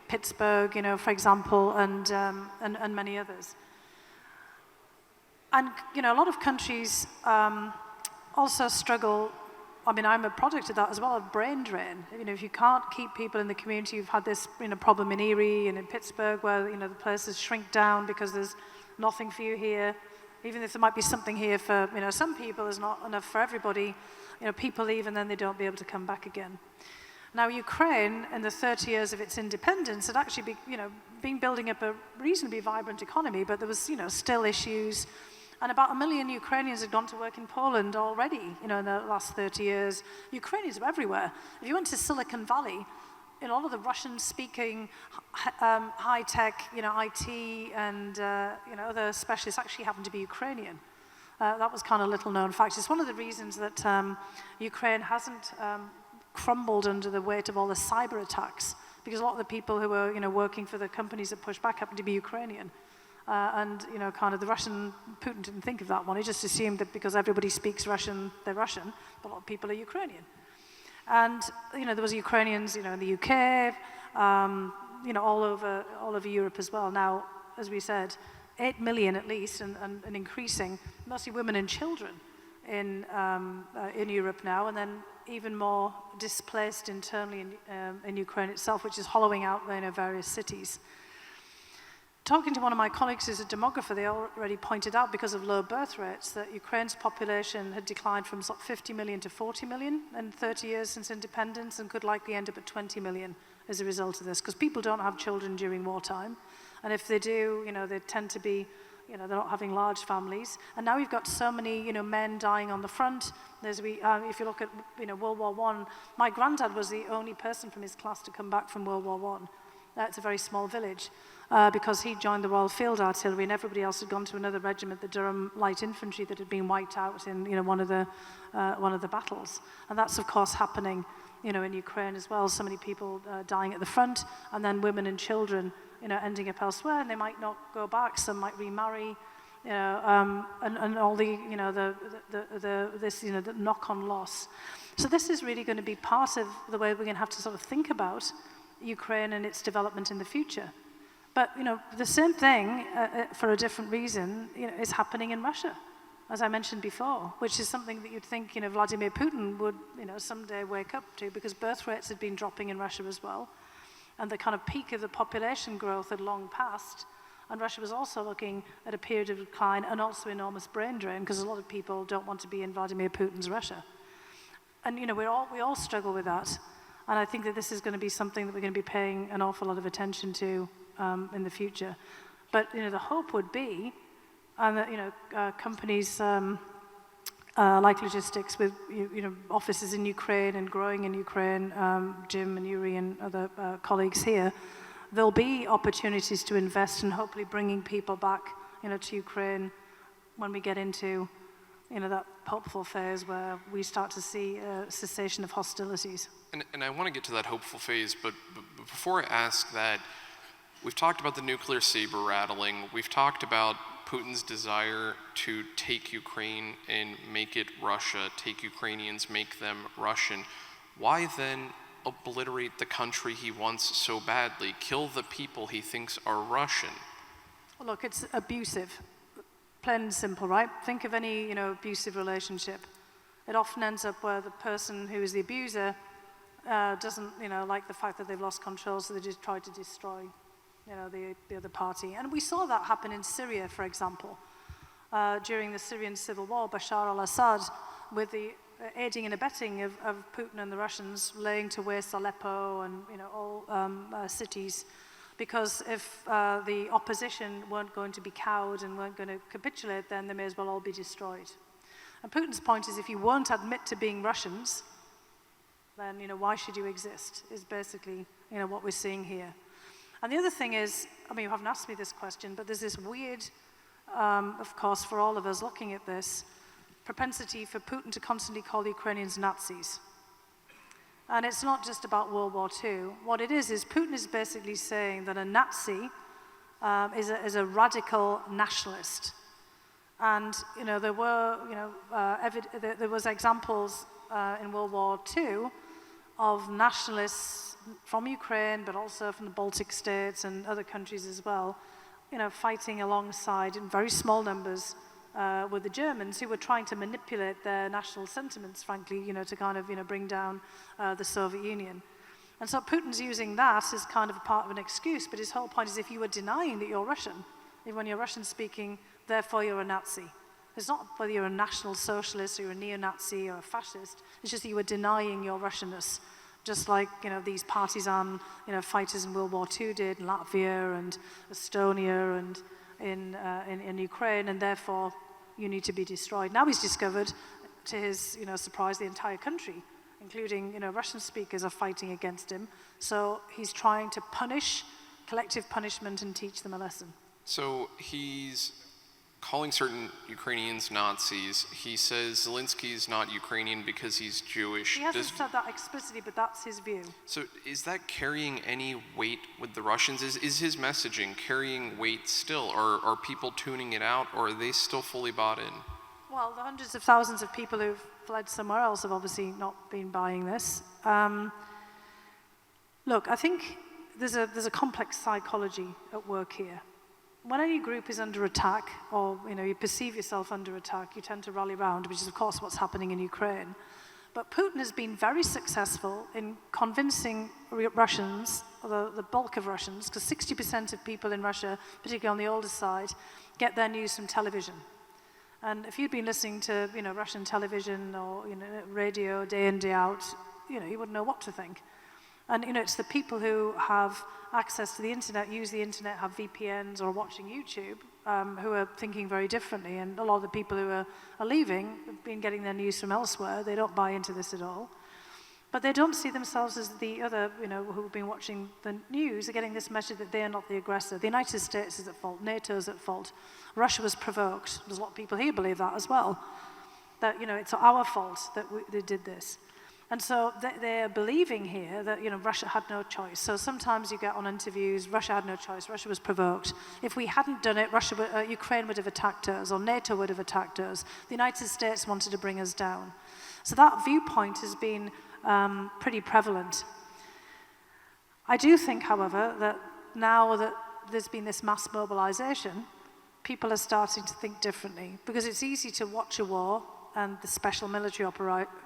Pittsburgh, for example, and many others. And, a lot of countries also struggle. I mean, I'm a product of that as well, of brain drain. If you can't keep people in the community, you've had this, problem in Erie and in Pittsburgh where, the places shrink down because there's nothing for you here. Even if there might be something here for, some people, there's not enough for everybody. People leave and then they don't be able to come back again. Now, Ukraine, in the 30 years of its independence, had actually been building up a reasonably vibrant economy, but there was, still issues. And about 1 million Ukrainians had gone to work in Poland already, in the last 30 years. Ukrainians were everywhere. If you went to Silicon Valley, all of the Russian-speaking high-tech, IT and other specialists actually happened to be Ukrainian. That was kind of little-known fact. It's one of the reasons that Ukraine hasn't crumbled under the weight of all the cyber attacks, because a lot of the people who were, working for the companies that pushed back happened to be Ukrainian. And kind of the Putin didn't think of that one. He just assumed that because everybody speaks Russian, they're Russian, but a lot of people are Ukrainian. And, there was Ukrainians, in the UK, all over Europe as well. Now, as we said, 8 million at least, and increasing, mostly women and children in Europe now, and then even more displaced internally in Ukraine itself, which is hollowing out various cities. Talking to one of my colleagues who's a demographer, they already pointed out, because of low birth rates, that Ukraine's population had declined from 50 million to 40 million in 30 years since independence, and could likely end up at 20 million as a result of this, because people don't have children during wartime. And if they do, they tend to be, they're not having large families. And now we've got so many, men dying on the front. If you look at, World War I, my granddad was the only person from his class to come back from World War I. It's a very small village. Because he joined the Royal Field Artillery, and everybody else had gone to another regiment, the Durham Light Infantry, that had been wiped out in one of the battles. And that's of course happening in Ukraine as well. So many people dying at the front, and then women and children ending up elsewhere, and they might not go back. Some might remarry, and all the the knock-on loss. So this is really going to be part of the way we're going to have to sort of think about Ukraine and its development in the future. But, the same thing, for a different reason, is happening in Russia, as I mentioned before, which is something that you'd think, Vladimir Putin would, someday wake up to, because birth rates had been dropping in Russia as well. And the kind of peak of the population growth had long passed. And Russia was also looking at a period of decline and also enormous brain drain, because a lot of people don't want to be in Vladimir Putin's Russia. And, we all struggle with that. And I think that this is going to be something that we're going to be paying an awful lot of attention to in the future. But the hope would be that companies like logistics with offices in Ukraine and growing in Ukraine, Jim and Yuri and other colleagues here, there'll be opportunities to invest in hopefully bringing people back to Ukraine when we get into that hopeful phase where we start to see a cessation of hostilities. And I want to get to that hopeful phase, but before I ask that, we've talked about the nuclear saber rattling. We've talked about Putin's desire to take Ukraine and make it Russia, take Ukrainians, make them Russian. Why then obliterate the country he wants so badly, kill the people he thinks are Russian? Well, look, it's abusive, plain and simple, right? Think of any, abusive relationship. It often ends up where the person who is the abuser doesn't, like the fact that they've lost control, so they just try to destroy the other party. And we saw that happen in Syria, for example. During the Syrian civil war, Bashar al-Assad, with the aiding and abetting of Putin and the Russians, laying to waste Aleppo and all cities, because if the opposition weren't going to be cowed and weren't going to capitulate, then they may as well all be destroyed. And Putin's point is, if you won't admit to being Russians, then why should you exist, is basically what we're seeing here. And the other thing is, you haven't asked me this question, but there's this weird, of course, for all of us looking at this, propensity for Putin to constantly call the Ukrainians Nazis. And it's not just about World War II. What it is Putin is basically saying that a Nazi is a radical nationalist. And there were there was examples in World War II of nationalists from Ukraine, but also from the Baltic states and other countries as well, fighting alongside in very small numbers with the Germans, who were trying to manipulate their national sentiments, frankly, to kind of bring down the Soviet Union. And so Putin's using that as kind of a part of an excuse, but his whole point is, if you were denying that you're Russian, when you're Russian speaking, therefore you're a Nazi. It's not whether you're a National Socialist or you're a neo-Nazi or a fascist, it's just that you were denying your Russianness just like, these partisan, fighters in World War II did in Latvia and Estonia and in Ukraine, and therefore you need to be destroyed. Now he's discovered, to his surprise, the entire country, including Russian speakers, are fighting against him. So he's trying to punish, collective punishment, and teach them a lesson. So he's calling certain Ukrainians Nazis. He says Zelensky's not Ukrainian because he's Jewish. He hasn't said that explicitly, but that's his view. So is that carrying any weight with the Russians? Is his messaging carrying weight still? Or are people tuning it out, or are they still fully bought in? Well, the hundreds of thousands of people who've fled somewhere else have obviously not been buying this. Look, I think there's a complex psychology at work here. When any group is under attack, or you perceive yourself under attack, you tend to rally round, which is of course what's happening in Ukraine. But Putin has been very successful in convincing Russians, or the bulk of Russians, because 60% of people in Russia, particularly on the older side, get their news from television. And if you'd been listening to Russian television or radio day in, day out, you wouldn't know what to think. And it's the people who have access to the internet, use the internet, have VPNs or watching YouTube, who are thinking very differently. And a lot of the people who are leaving have been getting their news from elsewhere. They don't buy into this at all. But they don't see themselves as the other, who've been watching the news, are getting this message that they are not the aggressor. The United States is at fault. NATO is at fault. Russia was provoked. There's a lot of people here believe that as well. That, it's our fault that they did this. And so they're believing here that, Russia had no choice. So sometimes you get on interviews, Russia had no choice, Russia was provoked. If we hadn't done it, Ukraine would have attacked us, or NATO would have attacked us. The United States wanted to bring us down. So that viewpoint has been pretty prevalent. I do think, however, that now that there's been this mass mobilization, people are starting to think differently, because it's easy to watch a war and the special military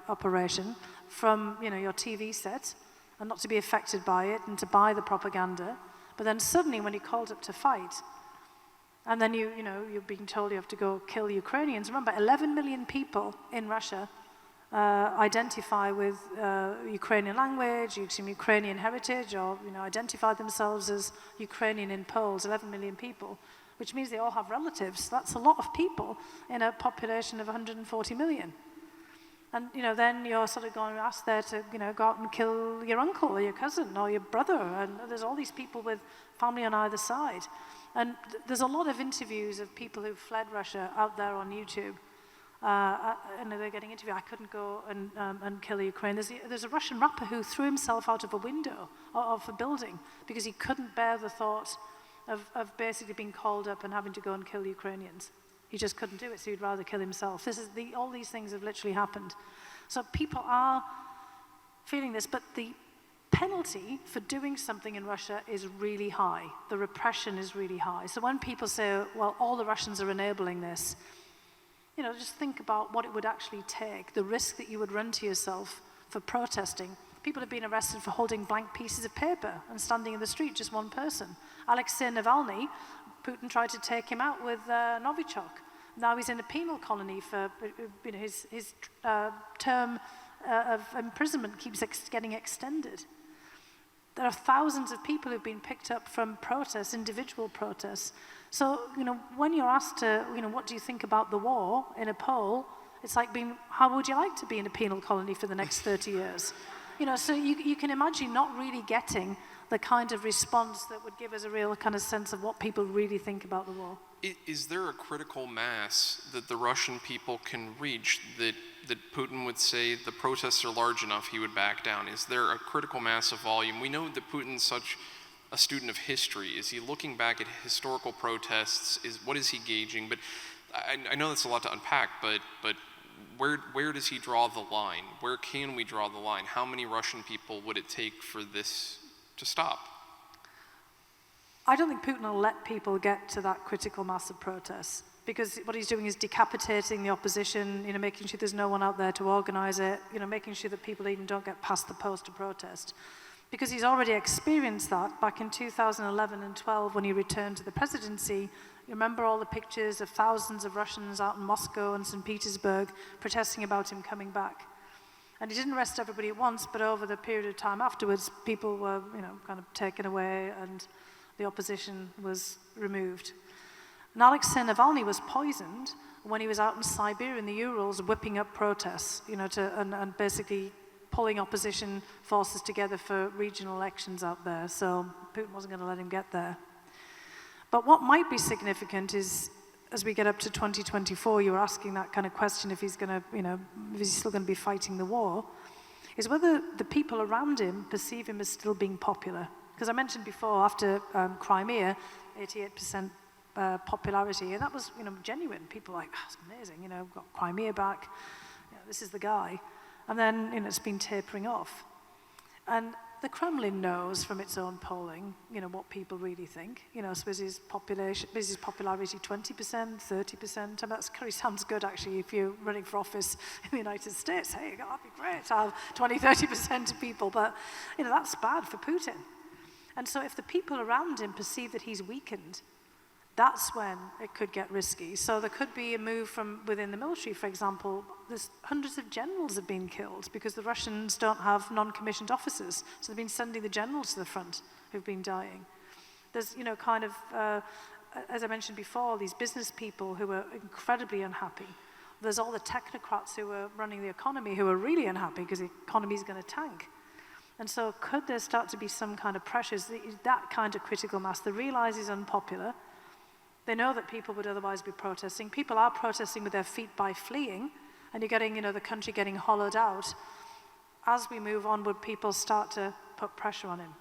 operation from your TV set and not to be affected by it and to buy the propaganda. But then suddenly when you're called up to fight, and then you're being told you have to go kill Ukrainians. Remember, 11 million people in Russia identify with Ukrainian language, using Ukrainian heritage, or identify themselves as Ukrainian in polls, 11 million people, which means they all have relatives. That's a lot of people in a population of 140 million. And then you're sort of going asked there to go out and kill your uncle or your cousin or your brother, and there's all these people with family on either side. And there's a lot of interviews of people who've fled Russia out there on YouTube. And they're getting interviewed. I couldn't go and kill Ukraine. There's a Russian rapper who threw himself out of a window of a building because he couldn't bear the thought of basically being called up and having to go and kill Ukrainians. He just couldn't do it, so he'd rather kill himself. All these things have literally happened. So people are feeling this, but the penalty for doing something in Russia is really high. The repression is really high. So when people say, well, all the Russians are enabling this, just think about what it would actually take, the risk that you would run to yourself for protesting. People have been arrested for holding blank pieces of paper and standing in the street, just one person. Alexei Navalny, Putin tried to take him out with Novichok. Now he's in a penal colony for, his term of imprisonment keeps getting extended. There are thousands of people who've been picked up from protests, individual protests. So, when you're asked to, what do you think about the war in a poll, it's like how would you like to be in a penal colony for the next 30 years? So you can imagine not really getting the kind of response that would give us a real kind of sense of what people really think about the war. Is there a critical mass that the Russian people can reach that Putin would say the protests are large enough he would back down? Is there a critical mass of volume? We know that Putin's such a student of history. Is he looking back at historical protests? What is he gauging? But I know that's a lot to unpack, but where does he draw the line? Where can we draw the line? How many Russian people would it take for this to stop? I don't think Putin will let people get to that critical mass of protests, because what he's doing is decapitating the opposition, making sure there's no one out there to organize it, making sure that people even don't get past the post to protest. Because he's already experienced that back in 2011 and 12 when he returned to the presidency. You remember all the pictures of thousands of Russians out in Moscow and St. Petersburg protesting about him coming back. And he didn't arrest everybody at once, but over the period of time afterwards, people were, kind of taken away and the opposition was removed. And Alexei Navalny was poisoned when he was out in Siberia in the Urals whipping up protests, and basically pulling opposition forces together for regional elections out there. So Putin wasn't going to let him get there. But what might be significant is, as we get up to 2024, you were asking that kind of question, if he's going to, if he's still going to be fighting the war, is whether the people around him perceive him as still being popular. Because I mentioned before, after Crimea, 88% popularity, and that was, genuine. People were like, it's amazing, we've got Crimea back, this is the guy. And then, it's been tapering off. And the Kremlin knows from its own polling, what people really think. So is his popularity 20%, 30%? I mean, that sounds good, actually, if you're running for office in the United States. Hey, that'd be great to have 20, 30% of people. But, that's bad for Putin. And so if the people around him perceive that he's weakened, that's when it could get risky. So there could be a move from within the military, for example. There's hundreds of generals have been killed because the Russians don't have non-commissioned officers. So they've been sending the generals to the front who've been dying. There's, as I mentioned before, these business people who are incredibly unhappy. There's all the technocrats who are running the economy who are really unhappy because the economy is going to tank. And so could there start to be some kind of pressures, that kind of critical mass? They realize he's unpopular. They know that people would otherwise be protesting. People are protesting with their feet by fleeing, and you're getting, the country getting hollowed out. As we move on, would people start to put pressure on him?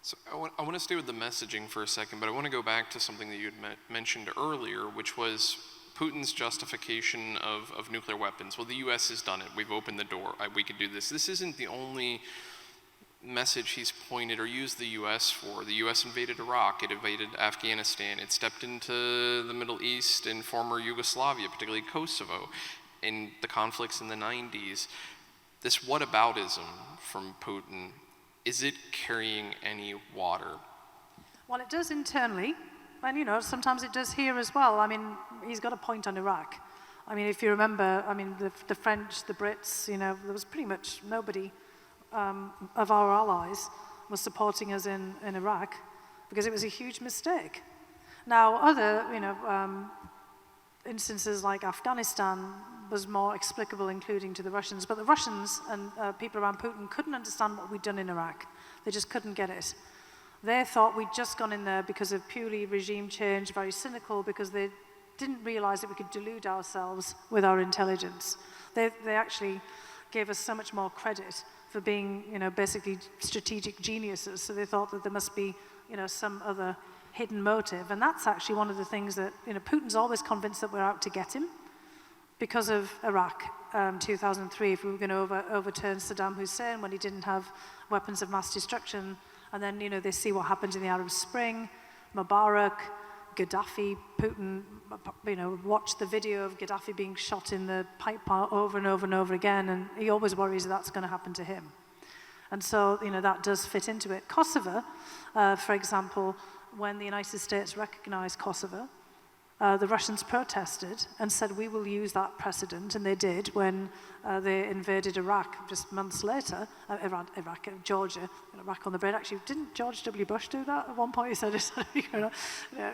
So I want to stay with the messaging for a second, but I want to go back to something that you had mentioned earlier, which was Putin's justification of nuclear weapons. Well, the U.S. has done it. We've opened the door. We could do this. This isn't the only message he's pointed or used the U.S. for. The U.S. invaded Iraq, it invaded Afghanistan, it stepped into the Middle East and former Yugoslavia, particularly Kosovo, in the conflicts in the 90s. This whataboutism from Putin, is it carrying any water? Well, it does internally, and sometimes it does here as well. I mean, he's got a point on Iraq. I mean, if you remember, the French, the Brits, there was pretty much nobody of our allies was supporting us in Iraq because it was a huge mistake. Now, other instances like Afghanistan was more explicable, including to the Russians, but the Russians and people around Putin couldn't understand what we'd done in Iraq. They just couldn't get it. They thought we'd just gone in there because of purely regime change, very cynical, because they didn't realize that we could delude ourselves with our intelligence. They actually gave us so much more credit for being, basically strategic geniuses. So they thought that there must be, some other hidden motive. And that's actually one of the things that, Putin's always convinced that we're out to get him because of Iraq, 2003, if we were going to overturn Saddam Hussein when he didn't have weapons of mass destruction. And then, they see what happened in the Arab Spring, Mubarak, Gaddafi. Putin, watched the video of Gaddafi being shot in the pipe over and over and over again, and he always worries that's going to happen to him. And so, that does fit into it. Kosovo, for example, when the United States recognized Kosovo, the Russians protested and said, we will use that precedent, and they did when they invaded Iraq just months later. Georgia, Iraq on the brain. Actually, didn't George W. Bush do that at one point? He said,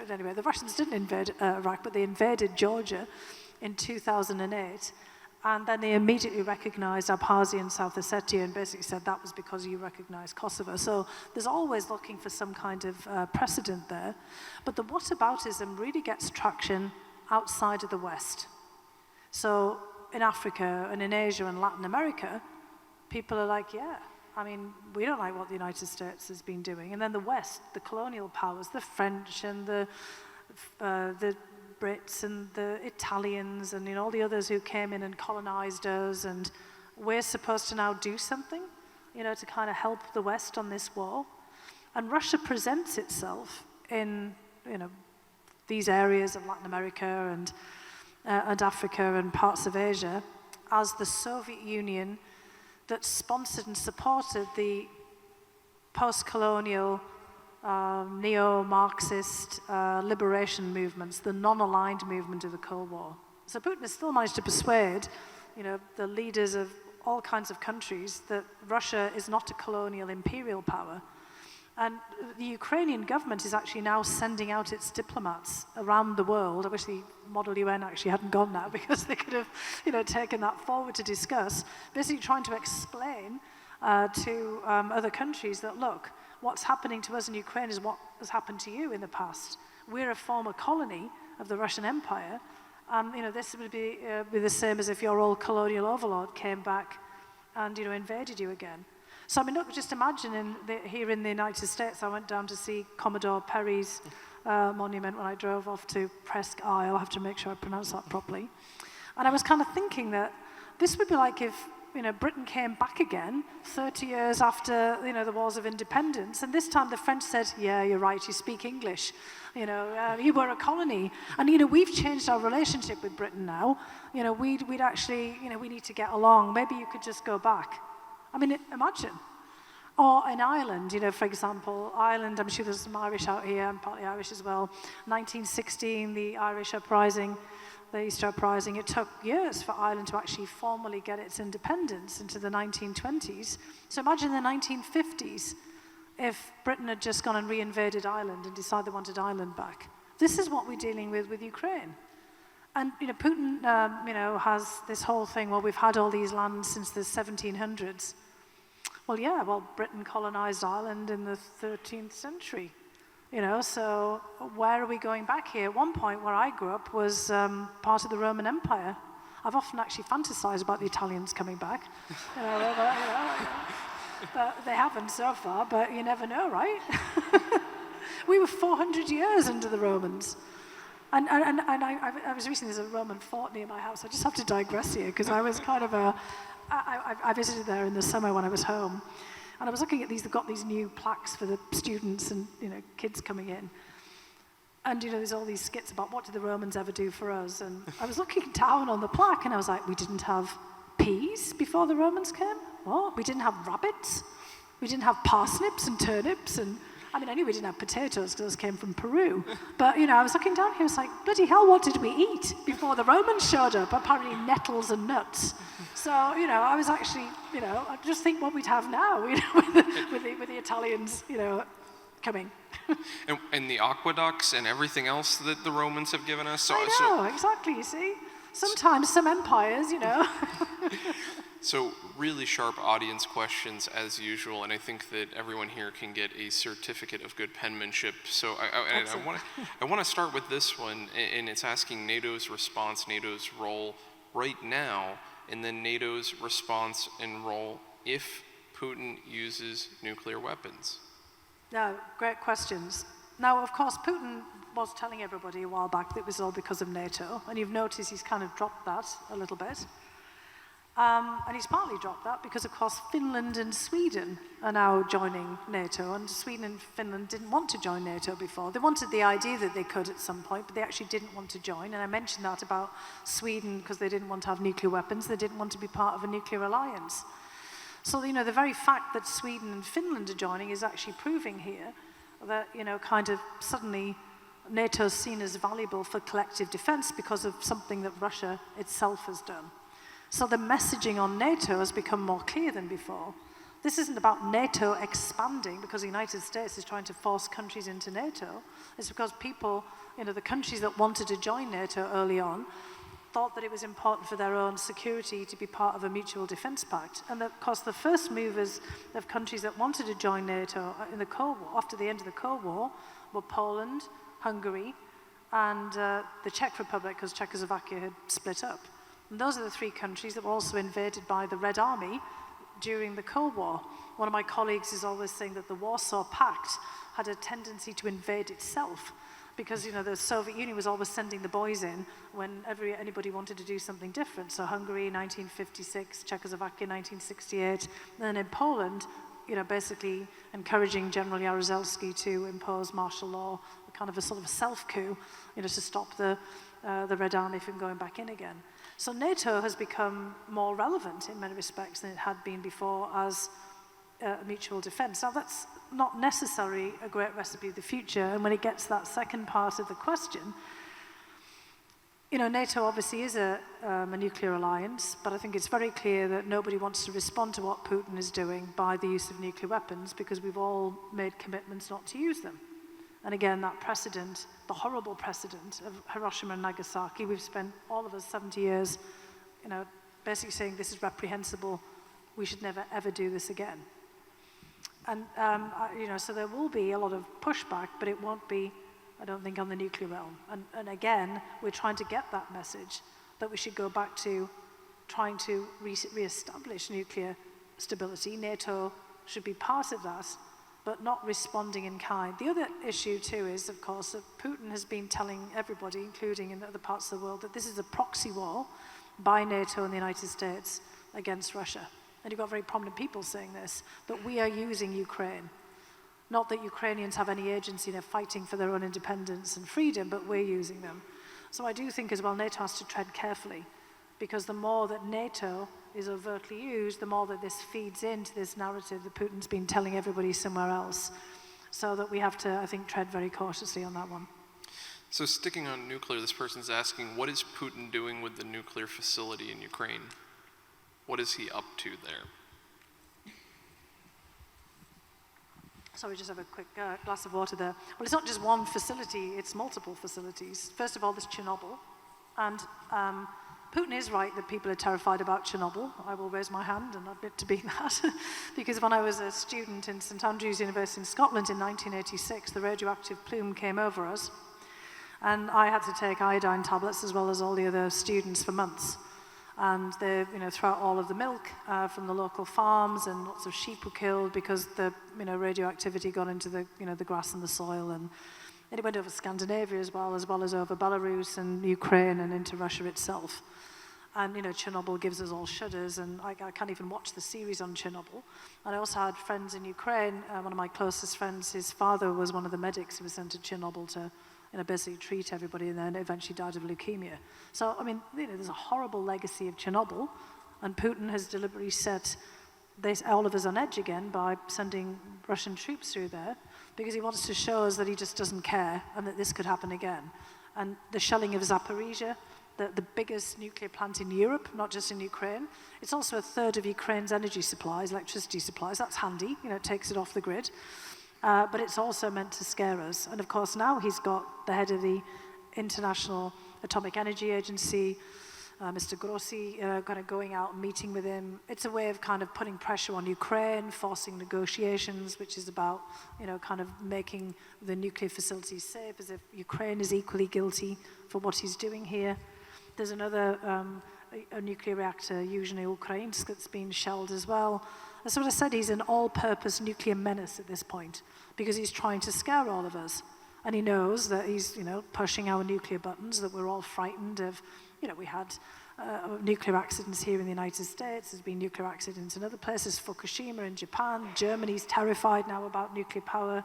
anyway, the Russians didn't invade Iraq, but they invaded Georgia in 2008. And then they immediately recognized Abkhazia and South Ossetia and basically said that was because you recognized Kosovo. So there's always looking for some kind of precedent there. But the whataboutism really gets traction outside of the West. So in Africa and in Asia and Latin America, people are like, we don't like what the United States has been doing. And then the West, the colonial powers, the French and the Brits and the Italians and all the others who came in and colonized us, and we're supposed to now do something, to kind of help the West on this war. And Russia presents itself in, these areas of Latin America and Africa and parts of Asia as the Soviet Union that sponsored and supported the post-colonial neo-Marxist liberation movements, the non-aligned movement of the Cold War. So Putin has still managed to persuade, the leaders of all kinds of countries that Russia is not a colonial imperial power. And the Ukrainian government is actually now sending out its diplomats around the world. I wish the Model UN actually hadn't gone now, because they could have taken that forward to discuss, basically trying to explain to other countries that, look, what's happening to us in Ukraine is what has happened to you in the past. We're a former colony of the Russian Empire, and this would be the same as if your old colonial overlord came back and invaded you again. So I mean, look, just imagine here in the United States, I went down to see Commodore Perry's monument when I drove off to Presque Isle. I have to make sure I pronounce that properly. And I was kind of thinking that this would be like if Britain came back again 30 years after the wars of independence, and this time the French said, yeah, you're right, you speak English, you were a colony, and we've changed our relationship with Britain now. We'd actually, we need to get along. Maybe you could just go back. I mean, imagine. Or in Ireland, for example, Ireland, I'm sure there's some Irish out here, I'm partly Irish as well. 1916, the Irish uprising, the Easter uprising, it took years for Ireland to actually formally get its independence into the 1920s. So imagine the 1950s if Britain had just gone and reinvaded Ireland and decided they wanted Ireland back. This is what we're dealing with Ukraine. And Putin, has this whole thing, well, we've had all these lands since the 1700s. Well, yeah, Britain colonized Ireland in the 13th century. So where are we going back here? At one point where I grew up was part of the Roman Empire. I've often actually fantasized about the Italians coming back. But they haven't so far, but you never know, right? We were 400 years under the Romans. And I was recently, there's a Roman fort near my house. I just have to digress here, because I was kind of I visited there in the summer when I was home. And I was looking at they've got these new plaques for the students and, kids coming in. And, there's all these skits about what did the Romans ever do for us? And I was looking down on the plaque and I was like, we didn't have peas before the Romans came? What? We didn't have rabbits? We didn't have parsnips and turnips? And I knew we didn't have potatoes because those came from Peru. But, I was looking down here, I was like, bloody hell, what did we eat before the Romans showed up? Apparently nettles and nuts. So, I was actually, I just think what we'd have now, with the Italians, coming. and the aqueducts and everything else that the Romans have given us. So, I know, exactly, you see? Sometimes some empires, So really sharp audience questions as usual, and I think that everyone here can get a certificate of good penmanship. So I want to start with this one, and it's asking NATO's response, NATO's role right now, and then NATO's response and role if Putin uses nuclear weapons. No, great questions. Now, of course, Putin was telling everybody a while back that it was all because of NATO, and you've noticed he's kind of dropped that a little bit. And he's partly dropped that because, of course, Finland and Sweden are now joining NATO, and Sweden and Finland didn't want to join NATO before. They wanted the idea that they could at some point, but they actually didn't want to join. And I mentioned that about Sweden because they didn't want to have nuclear weapons. They didn't want to be part of a nuclear alliance. So, the very fact that Sweden and Finland are joining is actually proving here that, kind of suddenly NATO is seen as valuable for collective defense because of something that Russia itself has done. So the messaging on NATO has become more clear than before. This isn't about NATO expanding because the United States is trying to force countries into NATO. It's because people, the countries that wanted to join NATO early on, thought that it was important for their own security to be part of a mutual defense pact. And of course, the first movers of countries that wanted to join NATO in the Cold War, after the end of the Cold War, were Poland, Hungary, and the Czech Republic, because Czechoslovakia had split up. And those are the three countries that were also invaded by the Red Army during the Cold War. One of my colleagues is always saying that the Warsaw Pact had a tendency to invade itself because, the Soviet Union was always sending the boys in whenever anybody wanted to do something different. So Hungary, 1956, Czechoslovakia, 1968, and then in Poland, basically encouraging General Jaruzelski to impose martial law, kind of a sort of self-coup, to stop the Red Army from going back in again. So NATO has become more relevant in many respects than it had been before as mutual defense. Now, that's not necessarily a great recipe of the future, and when it gets to that second part of the question, You know, NATO obviously is a nuclear alliance, but I think it's very clear that nobody wants to respond to what Putin is doing by the use of nuclear weapons, because we've all made commitments not to use them. And again, that precedent, the horrible precedent of Hiroshima and Nagasaki, we've spent all of us 70 years, you know, basically saying this is reprehensible, we should never ever do this again. And, you know, so there will be a lot of pushback, but it won't be, I don't think, on the nuclear realm. And again, we're trying to get that message that we should go back to trying to re-establish nuclear stability. NATO should be part of that, but not responding in kind. The other issue too is, of course, that Putin has been telling everybody, including in other parts of the world, that this is a proxy war by NATO and the United States against Russia. And you've got very prominent people saying this, that we are using Ukraine. Not that Ukrainians have any agency, they're fighting for their own independence and freedom, but we're using them. So I do think as well NATO has to tread carefully, because the more that NATO is overtly used, the more that this feeds into this narrative that Putin's been telling everybody somewhere else. So that we have to, I think, tread very cautiously on that one. So sticking on nuclear, this person's asking, what is Putin doing with the nuclear facility in Ukraine? What is he up to there? Sorry, just have a quick glass of water there. Well, it's not just one facility, it's multiple facilities. First of all, there's Chernobyl. And Putin is right that people are terrified about Chernobyl. I will raise my hand and admit to being that. Because when I was a student in St Andrews University in Scotland in 1986, the radioactive plume came over us. And I had to take iodine tablets as well as all the other students for months. And they, you know, throughout all of the milk from the local farms, and lots of sheep were killed because the, you know, radioactivity got into the, you know, the grass and the soil, and it went over Scandinavia as well as over Belarus and Ukraine and into Russia itself. And, you know, Chernobyl gives us all shudders, and I can't even watch the series on Chernobyl. And I also had friends in Ukraine. One of my closest friends, his father was one of the medics who was sent to Chernobyl to, you know, basically treat everybody, and then eventually died of leukemia. So, I mean, you know, there's a horrible legacy of Chernobyl, and Putin has deliberately set all of us on edge again by sending Russian troops through there, because he wants to show us that he just doesn't care and that this could happen again. And the shelling of Zaporizhia, the biggest nuclear plant in Europe, not just in Ukraine, it's also a third of Ukraine's energy supplies, electricity supplies. That's handy, you know, it takes it off the grid. But it's also meant to scare us. And of course, now he's got the head of the International Atomic Energy Agency, Mr. Grossi, kind of going out and meeting with him. It's a way of kind of putting pressure on Ukraine, forcing negotiations, which is about, you know, kind of making the nuclear facilities safe, as if Ukraine is equally guilty for what he's doing here. There's another a nuclear reactor, Yuzhny Ukrainsk, that's been shelled as well. As I said, he's an all-purpose nuclear menace at this point, because he's trying to scare all of us. And he knows that he's, you know, pushing our nuclear buttons, that we're all frightened of, you know, we had nuclear accidents here in the United States, there's been nuclear accidents in other places, Fukushima in Japan, Germany's terrified now about nuclear power.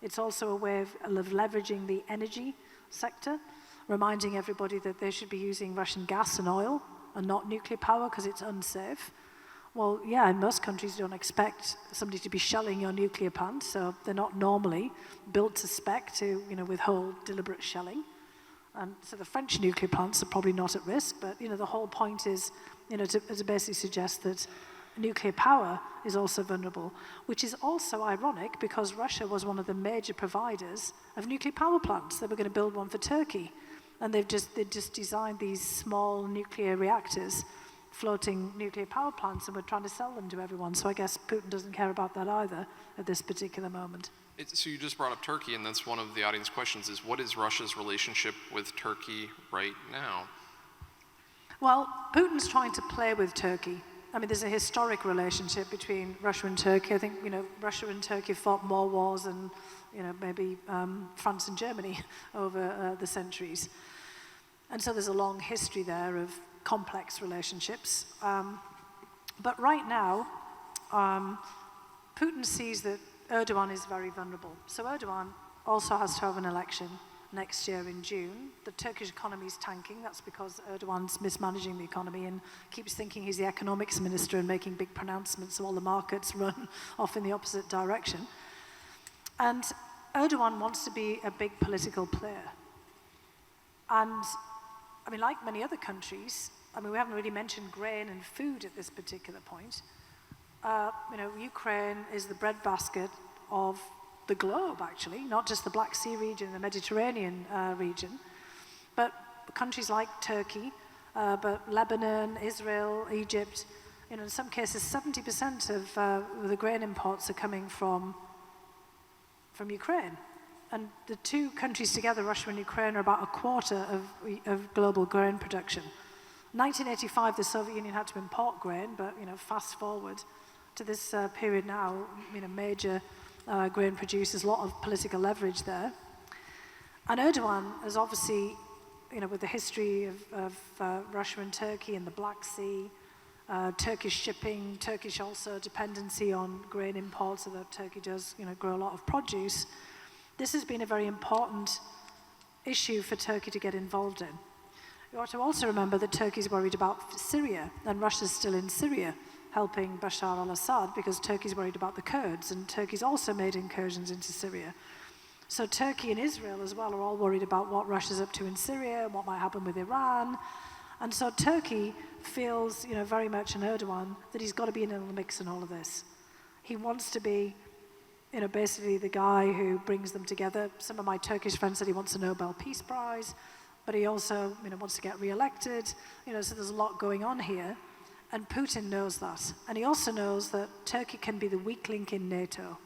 It's also a way of leveraging the energy sector, reminding everybody that they should be using Russian gas and oil and not nuclear power because it's unsafe. Well, yeah, in most countries you don't expect somebody to be shelling your nuclear plant, so they're not normally built to spec to, you know, withhold deliberate shelling. And so the French nuclear plants are probably not at risk, but, you know, the whole point is, you know, to basically suggest that nuclear power is also vulnerable, which is also ironic because Russia was one of the major providers of nuclear power plants. They were going to build one for Turkey, and they just designed these small nuclear reactors, floating nuclear power plants, and we're trying to sell them to everyone. So I guess Putin doesn't care about that either at this particular moment. So you just brought up Turkey, and that's one of the audience questions, is what is Russia's relationship with Turkey right now? Well, Putin's trying to play with Turkey. I mean, there's a historic relationship between Russia and Turkey. I think, you know, Russia and Turkey fought more wars than, you know, maybe France and Germany over the centuries. And so there's a long history there of complex relationships. But right now, Putin sees that Erdogan is very vulnerable. So Erdogan also has to have an election next year in June. The Turkish economy is tanking. That's because Erdogan's mismanaging the economy and keeps thinking he's the economics minister and making big pronouncements, so all the markets run off in the opposite direction. And Erdogan wants to be a big political player. And I mean, like many other countries, I mean, we haven't really mentioned grain and food at this particular point. Ukraine is the breadbasket of the globe, actually, not just the Black Sea region, the Mediterranean region, but countries like Turkey, but Lebanon, Israel, Egypt. In some cases, 70% of the grain imports are coming from Ukraine. And the two countries together, Russia and Ukraine, are about a quarter of global grain production. 1985, the Soviet Union had to import grain, but fast forward to this period now, major grain producers, a lot of political leverage there. And Erdogan is obviously, with the history of Russia and Turkey and the Black Sea, Turkish shipping, Turkish also dependency on grain imports, although Turkey does, grow a lot of produce. This has been a very important issue for Turkey to get involved in. You ought to also remember that Turkey's worried about Syria, and Russia's still in Syria, helping Bashar al-Assad, because Turkey's worried about the Kurds, and Turkey's also made incursions into Syria. So Turkey and Israel as well are all worried about what Russia's up to in Syria, and what might happen with Iran. And so Turkey feels, very much in Erdogan, that he's got to be in the mix in all of this. He wants to be, basically the guy who brings them together. Some of my Turkish friends said he wants a Nobel Peace Prize, but he also, wants to get re-elected. So there's a lot going on here. And Putin knows that. And he also knows that Turkey can be the weak link in NATO.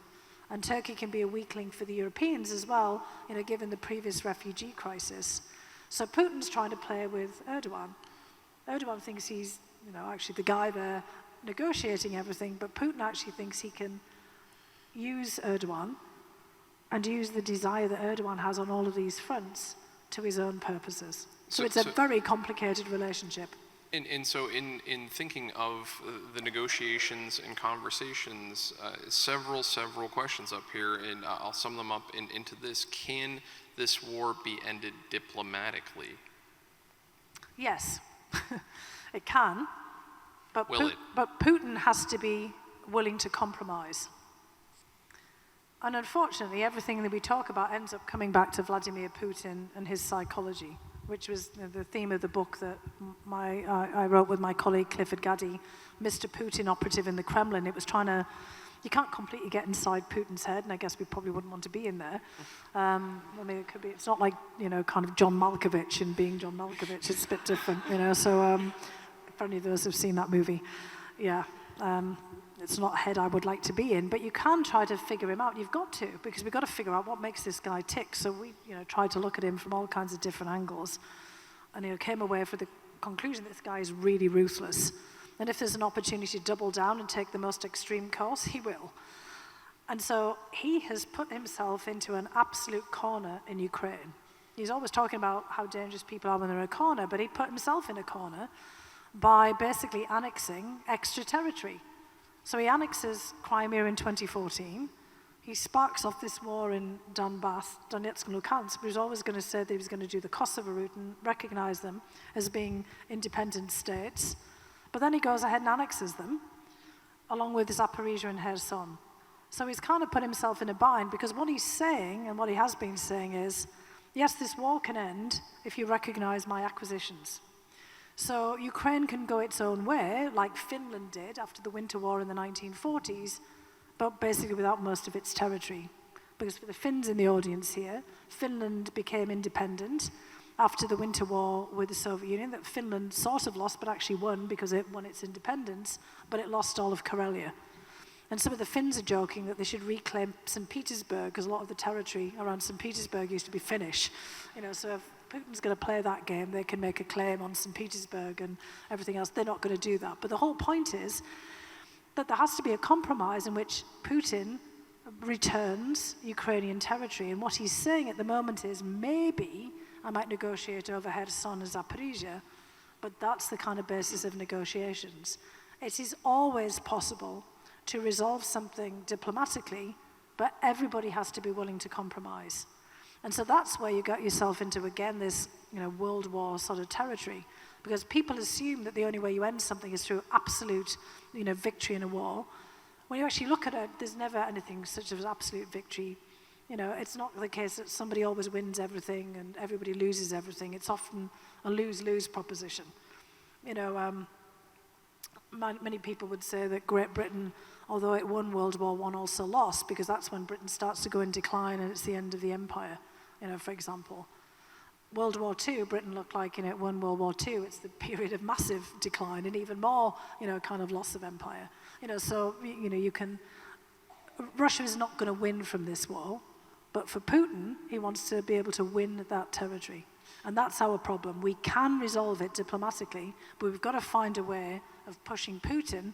And Turkey can be a weak link for the Europeans as well, given the previous refugee crisis. So Putin's trying to play with Erdogan. Erdogan thinks he's, actually the guy there negotiating everything, but Putin actually thinks he can use Erdogan and use the desire that Erdogan has on all of these fronts to his own purposes. So it's a very complicated relationship. And so in thinking of the negotiations and conversations, several questions up here, and I'll sum them up into this. Can this war be ended diplomatically? Yes, it can, but Putin has to be willing to compromise. And unfortunately, everything that we talk about ends up coming back to Vladimir Putin and his psychology, which was the theme of the book that I wrote with my colleague Clifford Gaddy, Mr. Putin, Operative in the Kremlin. It was you can't completely get inside Putin's head, and I guess we probably wouldn't want to be in there. It could be, it's not like, kind of John Malkovich and being John Malkovich, it's a bit different, so for any of those who've seen that movie, yeah. It's not a head I would like to be in, but you can try to figure him out. You've got to, because we've got to figure out what makes this guy tick. So we, tried to look at him from all kinds of different angles, and came away with the conclusion that this guy is really ruthless. And if there's an opportunity to double down and take the most extreme course, he will. And so he has put himself into an absolute corner in Ukraine. He's always talking about how dangerous people are when they're in a corner, but he put himself in a corner by basically annexing extra territory. So he annexes Crimea in 2014. He sparks off this war in Donbass, Donetsk and Luhansk, but he was always going to say that he was going to do the Kosovo route and recognize them as being independent states. But then he goes ahead and annexes them, along with Zaporizhia and Kherson. So he's kind of put himself in a bind, because what he's saying, and what he has been saying is, yes, this war can end if you recognize my acquisitions. So Ukraine can go its own way, like Finland did after the Winter War in the 1940s, but basically without most of its territory. Because for the Finns in the audience here, Finland became independent after the Winter War with the Soviet Union, that Finland sort of lost, but actually won, because it won its independence, but it lost all of Karelia. And some of the Finns are joking that they should reclaim St. Petersburg, because a lot of the territory around St. Petersburg used to be Finnish. So if Putin's going to play that game, they can make a claim on St. Petersburg and everything else. They're not going to do that. But the whole point is that there has to be a compromise in which Putin returns Ukrainian territory. And what he's saying at the moment is, maybe I might negotiate over Kherson and Zaporizhia, but that's the kind of basis of negotiations. It is always possible to resolve something diplomatically, but everybody has to be willing to compromise. And so that's where you got yourself into, again, this World War sort of territory, because people assume that the only way you end something is through absolute victory in a war. When you actually look at it, there's never anything such as absolute victory You know, it's not the case that somebody always wins everything and everybody loses everything. It's often a lose-lose proposition. You know, many people would say that Great Britain, although it won World War I, also lost, because that's when Britain starts to go in decline and it's the end of the empire, you know, for example. World War II, Britain looked like, you know, it won World War II. It's the period of massive decline and even more, you know, kind of loss of empire. You know, so, you know, Russia is not going to win from this war, but for Putin, he wants to be able to win that territory. And that's our problem. We can resolve it diplomatically, but we've got to find a way of pushing Putin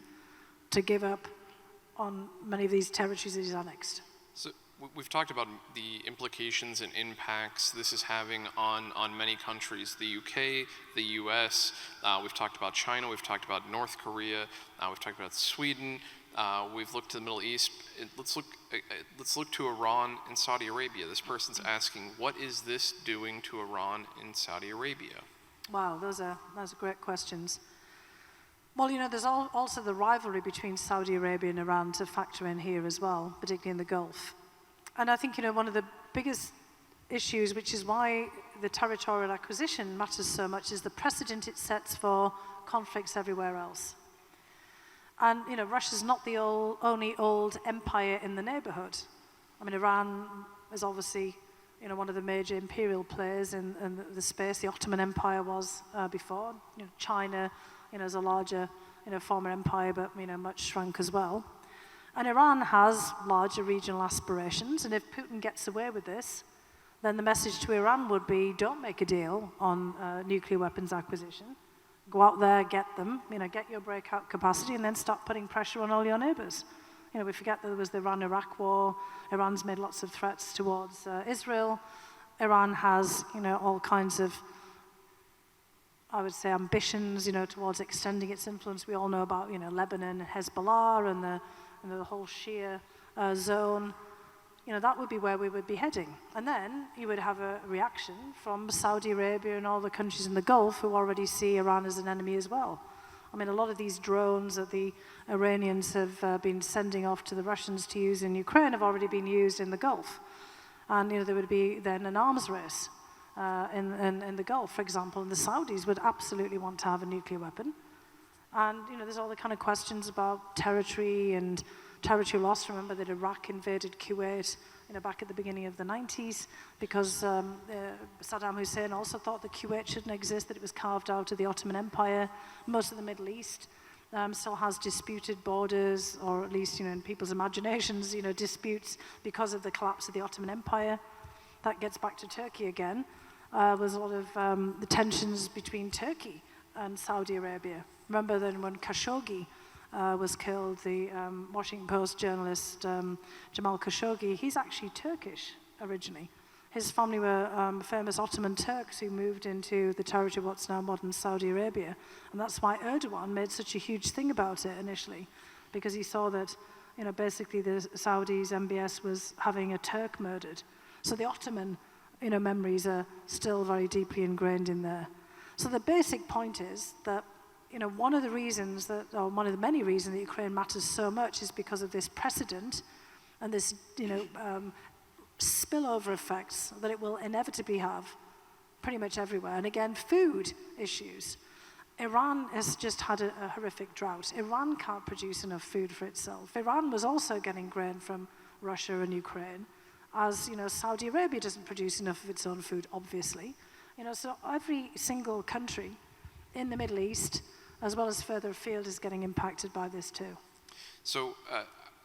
to give up on many of these territories that he's annexed. So we've talked about the implications and impacts this is having on many countries, the UK, the US, we've talked about China, we've talked about North Korea, we've talked about Sweden, we've looked to the Middle East. Let's look to Iran and Saudi Arabia. This person's asking, what is this doing to Iran and Saudi Arabia? Wow, those are great questions. Well, you know, there's also the rivalry between Saudi Arabia and Iran to factor in here as well, particularly in the Gulf. And I think, you know, one of the biggest issues, which is why the territorial acquisition matters so much, is the precedent it sets for conflicts everywhere else. And, you know, Russia's not the only old empire in the neighborhood. I mean, Iran is obviously, you know, one of the major imperial players in the space. The Ottoman Empire was before. You know, China, you know, is a larger, you know, former empire, but, you know, much shrunk as well. And Iran has larger regional aspirations, and if Putin gets away with this, then the message to Iran would be, don't make a deal on nuclear weapons acquisition. Go out there, get them, you know, get your breakout capacity, and then start putting pressure on all your neighbors. You know, we forget that there was the Iran-Iraq war. Iran's made lots of threats towards Israel. Iran has, you know, all kinds of, I would say, ambitions, you know, towards extending its influence. We all know about, you know, Lebanon, Hezbollah, and the whole Shia zone. You know, that would be where we would be heading. And then you would have a reaction from Saudi Arabia and all the countries in the Gulf who already see Iran as an enemy as well. I mean, a lot of these drones that the Iranians have been sending off to the Russians to use in Ukraine have already been used in the Gulf. And, you know, there would be then an arms race in the Gulf, for example, and the Saudis would absolutely want to have a nuclear weapon. And, you know, there's all the kind of questions about territory and territory loss. Remember that Iraq invaded Kuwait, you know, back at the beginning of the 90s, because Saddam Hussein also thought that Kuwait shouldn't exist, that it was carved out of the Ottoman Empire. Most of the Middle East still has disputed borders, or at least, you know, in people's imaginations, you know, disputes because of the collapse of the Ottoman Empire. That gets back to Turkey again. There's a lot of the tensions between Turkey and Saudi Arabia. Remember then when Khashoggi was killed, the Washington Post journalist Jamal Khashoggi, he's actually Turkish originally. His family were famous Ottoman Turks who moved into the territory of what's now modern Saudi Arabia. And that's why Erdogan made such a huge thing about it initially, because he saw that, you know, basically the Saudis, MBS, was having a Turk murdered. So the Ottoman, you know, memories are still very deeply ingrained in there. So the basic point is that, you know, one of the reasons that, or one of the many reasons that Ukraine matters so much is because of this precedent and this, you know, spillover effects that it will inevitably have pretty much everywhere. And again, food issues. Iran has just had a horrific drought. Iran can't produce enough food for itself. Iran was also getting grain from Russia and Ukraine, as, you know, Saudi Arabia doesn't produce enough of its own food, obviously. You know, so every single country in the Middle East, as well as further afield, is getting impacted by this too. So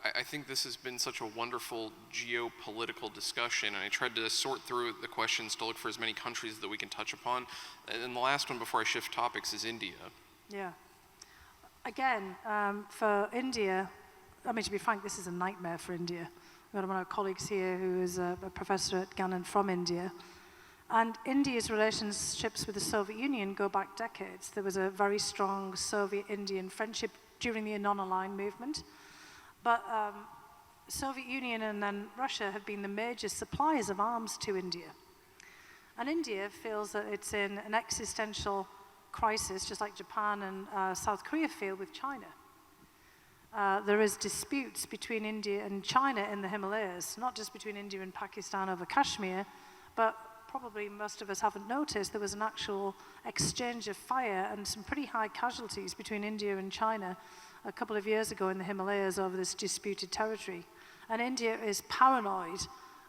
I think this has been such a wonderful geopolitical discussion, and I tried to sort through the questions to look for as many countries that we can touch upon. And the last one before I shift topics is India. Yeah. Again, for India, I mean, to be frank, this is a nightmare for India. We've got one of our colleagues here who is a professor at Gannon from India. And India's relationships with the Soviet Union go back decades. There was a very strong Soviet-Indian friendship during the non-aligned movement. But Soviet Union and then Russia have been the major suppliers of arms to India. And India feels that it's in an existential crisis, just like Japan and South Korea feel with China. there is disputes between India and China in the Himalayas, not just between India and Pakistan over Kashmir, but probably most of us haven't noticed there was an actual exchange of fire and some pretty high casualties between India and China a couple of years ago in the Himalayas over this disputed territory. And India is paranoid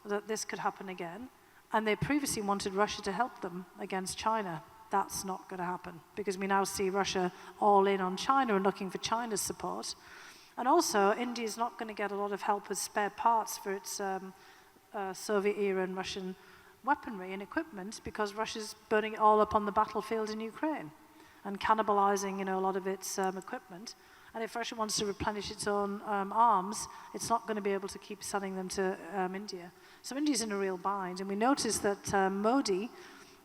that this could happen again, and they previously wanted Russia to help them against China. That's not going to happen, because we now see Russia all in on China and looking for China's support. And also, India is not going to get a lot of help with spare parts for its Soviet era and Russian weaponry and equipment, because Russia's burning it all up on the battlefield in Ukraine and cannibalizing, a lot of its equipment. And if Russia wants to replenish its own arms, it's not going to be able to keep selling them to India. So India's in a real bind. And we noticed that Modi,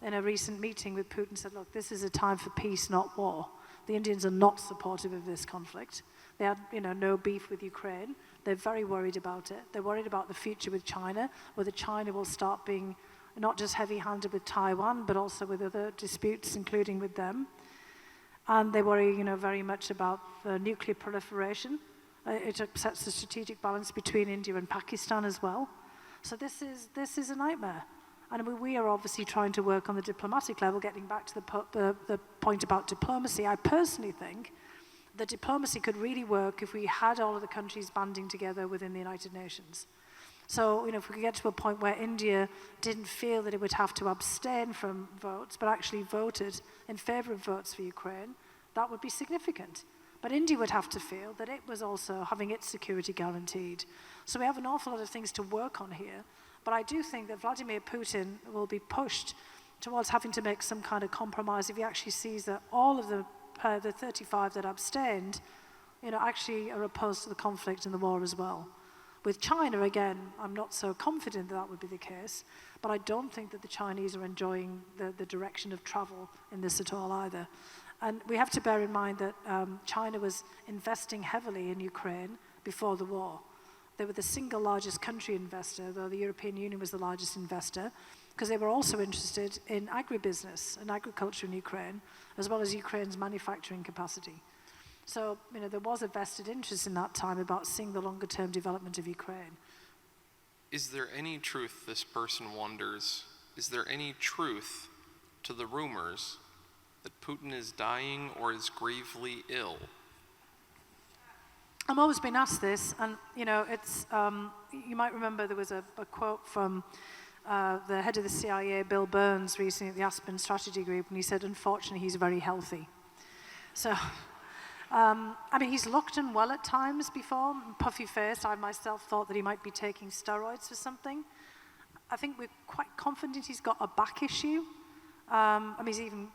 in a recent meeting with Putin, said, look, this is a time for peace, not war. The Indians are not supportive of this conflict. They had, no beef with Ukraine. They're very worried about it. They're worried about the future with China, whether China will start being not just heavy-handed with Taiwan, but also with other disputes, including with them. And they worry, very much about nuclear proliferation. It upsets the strategic balance between India and Pakistan as well. So this is a nightmare. And we are obviously trying to work on the diplomatic level, getting back to the point about diplomacy. I personally think that diplomacy could really work if we had all of the countries banding together within the United Nations. So, if we could get to a point where India didn't feel that it would have to abstain from votes, but actually voted in favor of votes for Ukraine, that would be significant. But India would have to feel that it was also having its security guaranteed. So we have an awful lot of things to work on here. But I do think that Vladimir Putin will be pushed towards having to make some kind of compromise if he actually sees that all of the 35 that abstained, actually are opposed to the conflict and the war as well. With China, again, I'm not so confident that would be the case, but I don't think that the Chinese are enjoying the direction of travel in this at all either. And we have to bear in mind that China was investing heavily in Ukraine before the war. They were the single largest country investor, though the European Union was the largest investor, because they were also interested in agribusiness and agriculture in Ukraine, as well as Ukraine's manufacturing capacity. So, there was a vested interest in that time about seeing the longer-term development of Ukraine. Is there any truth, this person wonders, is there any truth to the rumors that Putin is dying or is gravely ill? I've always been asked this, and, it's, you might remember there was a quote from the head of the CIA, Bill Burns, recently at the Aspen Strategy Group, and he said, unfortunately, he's very healthy. So, he's looked unwell at times before, puffy-faced. I myself thought that he might be taking steroids for something. I think we're quite confident he's got a back issue. He's even,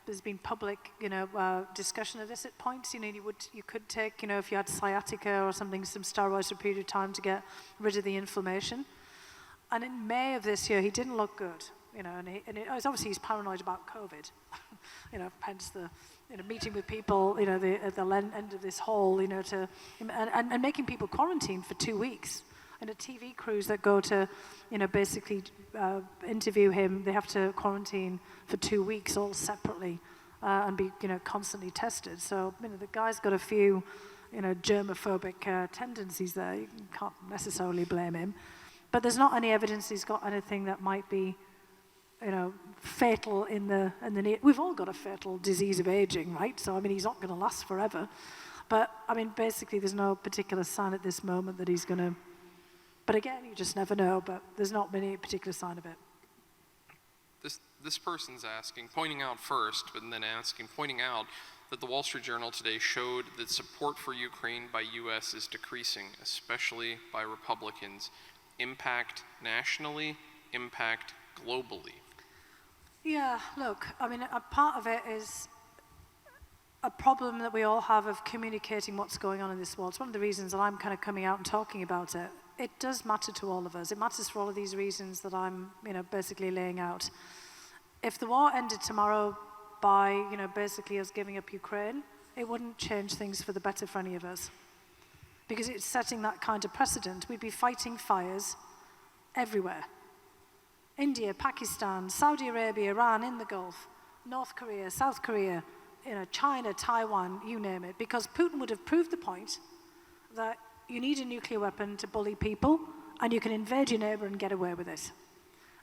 there's been public, discussion of this at points. You could take, if you had sciatica or something, some steroids for a period of time to get rid of the inflammation. And in May of this year, he didn't look good, obviously he's paranoid about COVID, hence the, meeting with people, at the end of this hall, and making people quarantine for 2 weeks. And TV crews that go to, basically interview him, they have to quarantine for 2 weeks all separately and be, constantly tested. So, the guy's got a few, germophobic tendencies there. You can't necessarily blame him. But there's not any evidence he's got anything that might be, fatal in the near. We've all got a fatal disease of aging, right? So, he's not going to last forever. But, basically, there's no particular sign at this moment that he's going to. But again, you just never know, but there's not any particular sign of it. This person's asking, pointing out that the Wall Street Journal today showed that support for Ukraine by U.S. is decreasing, especially by Republicans. Impact nationally, impact globally. Yeah, look, a part of it is a problem that we all have of communicating what's going on in this world. It's one of the reasons that I'm kind of coming out and talking about it. It does matter to all of us. It matters for all of these reasons that I'm, basically laying out. If the war ended tomorrow by, basically us giving up Ukraine, it wouldn't change things for the better for any of us. Because it's setting that kind of precedent. We'd be fighting fires everywhere. India, Pakistan, Saudi Arabia, Iran in the Gulf, North Korea, South Korea, China, Taiwan, you name it. Because Putin would have proved the point that you need a nuclear weapon to bully people, and you can invade your neighbor and get away with it.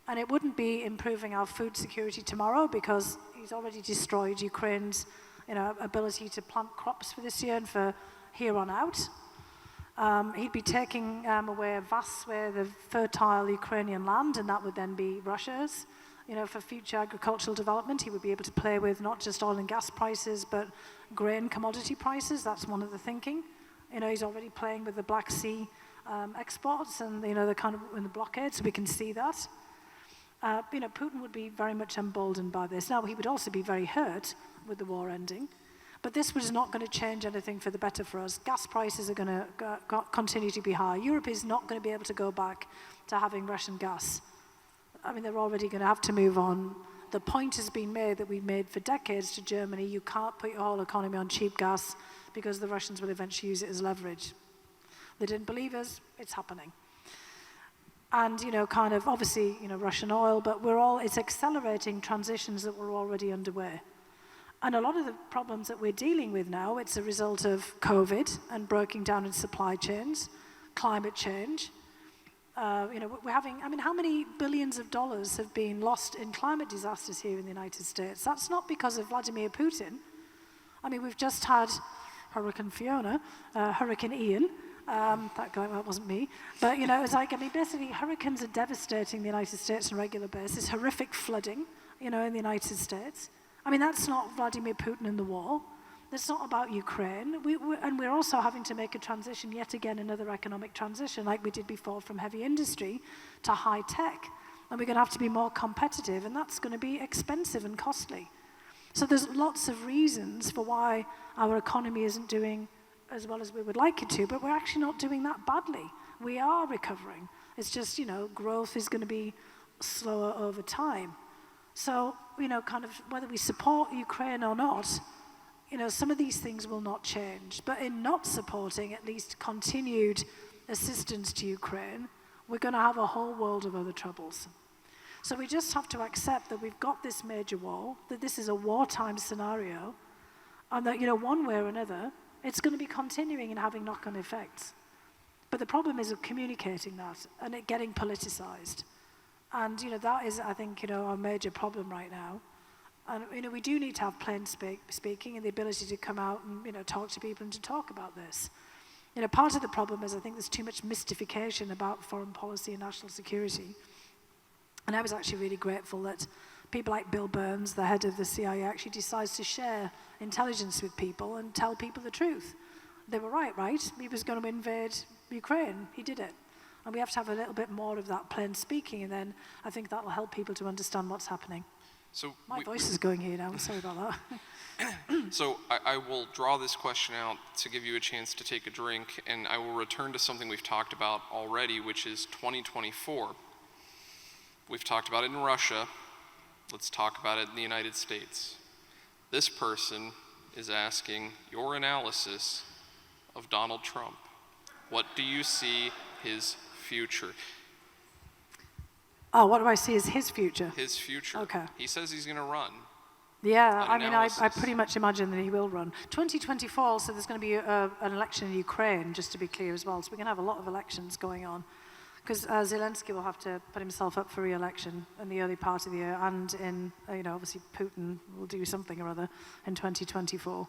And it wouldn't be improving our food security tomorrow because he's already destroyed Ukraine's ability to plant crops for this year and for here on out. He'd be taking away a vast swathe of fertile Ukrainian land, and that would then be Russia's. For future agricultural development, he would be able to play with not just oil and gas prices, but grain commodity prices. That's one of the thinking. He's already playing with the Black Sea exports and, the kind of in the blockade, so we can see that. Putin would be very much emboldened by this. Now, he would also be very hurt with the war ending, but this was not going to change anything for the better for us. Gas prices are going to continue to be high. Europe is not going to be able to go back to having Russian gas. I mean, they're already going to have to move on. The point has been made that we've made for decades to Germany, you can't put your whole economy on cheap gas because the Russians will eventually use it as leverage. They didn't believe us, it's happening. And, obviously, Russian oil, but it's accelerating transitions that were already underway. And a lot of the problems that we're dealing with now, it's a result of COVID and breaking down in supply chains, climate change. We're having, how many billions of dollars have been lost in climate disasters here in the United States? That's not because of Vladimir Putin. We've just had Hurricane Fiona, Hurricane Ian. That wasn't me. But, it's basically hurricanes are devastating the United States on a regular basis, horrific flooding, in the United States. That's not Vladimir Putin in the war. That's not about Ukraine. And we're also having to make a transition, yet again, another economic transition, like we did before from heavy industry to high tech. And we're going to have to be more competitive, and that's going to be expensive and costly. So there's lots of reasons for why our economy isn't doing as well as we would like it to, but we're actually not doing that badly. We are recovering. It's just, growth is going to be slower over time. So, whether we support Ukraine or not, some of these things will not change. But in not supporting at least continued assistance to Ukraine, we're going to have a whole world of other troubles. So we just have to accept that we've got this major war, that this is a wartime scenario, and that, one way or another, it's going to be continuing and having knock-on effects. But the problem is of communicating that and it getting politicized. And, that is, I think, our major problem right now. And, we do need to have plain speaking and the ability to come out and, talk to people and to talk about this. Part of the problem is I think there's too much mystification about foreign policy and national security. And I was actually really grateful that people like Bill Burns, the head of the CIA, actually decides to share intelligence with people and tell people the truth. They were right? He was going to invade Ukraine. He did it. And we have to have a little bit more of that plain speaking, and then I think that will help people to understand what's happening. So My voice is going here now. I'm sorry about that. So I will draw this question out to give you a chance to take a drink, and I will return to something we've talked about already, which is 2024. We've talked about it in Russia. Let's talk about it in the United States. This person is asking your analysis of Donald Trump. What do you see his future? Oh, what do I see as his future? His future. Okay. He says he's going to run. Yeah, I pretty much imagine that he will run. 2024, so there's going to be an election in Ukraine, just to be clear as well. So we're going to have a lot of elections going on. Because Zelensky will have to put himself up for re-election in the early part of the year, and in, obviously Putin will do something or other in 2024.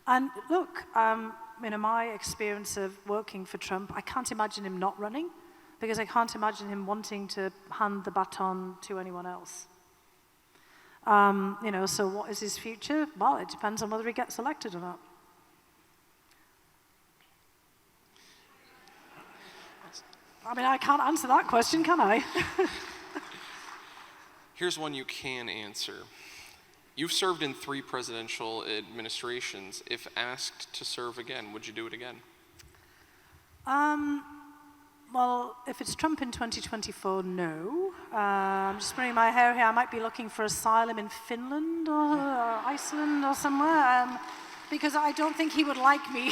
And look, my experience of working for Trump, I can't imagine him not running, because I can't imagine him wanting to hand the baton to anyone else. So what is his future? Well, it depends on whether he gets elected or not. I can't answer that question, can I? Here's one you can answer. You've served in 3 presidential administrations. If asked to serve again, would you do it again? Well, if it's Trump in 2024, no. I'm just spraying my hair here. I might be looking for asylum in Finland or Iceland or somewhere. Because I don't think he would like me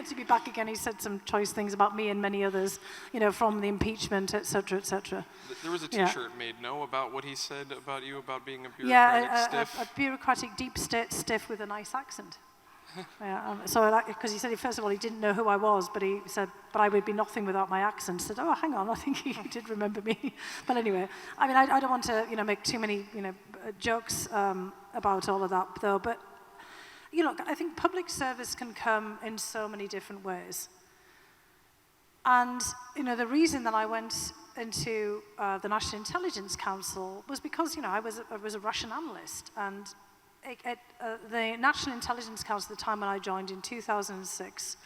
to be back again. He said some choice things about me and many others, from the impeachment, et cetera, et cetera. There was a T-shirt made, about what he said about you, about being a bureaucratic stiff? Yeah, a bureaucratic deep state stiff with a nice accent. Yeah, so because he said, first of all, he didn't know who I was, but he said, but I would be nothing without my accent. I said, oh, hang on, I think he did remember me. But anyway, I mean, I don't want to, make too many, jokes about all of that, though. But, I think public service can come in so many different ways. And, the reason that I went into the National Intelligence Council was because, I was a Russian analyst, and the National Intelligence Council at the time when I joined in 2006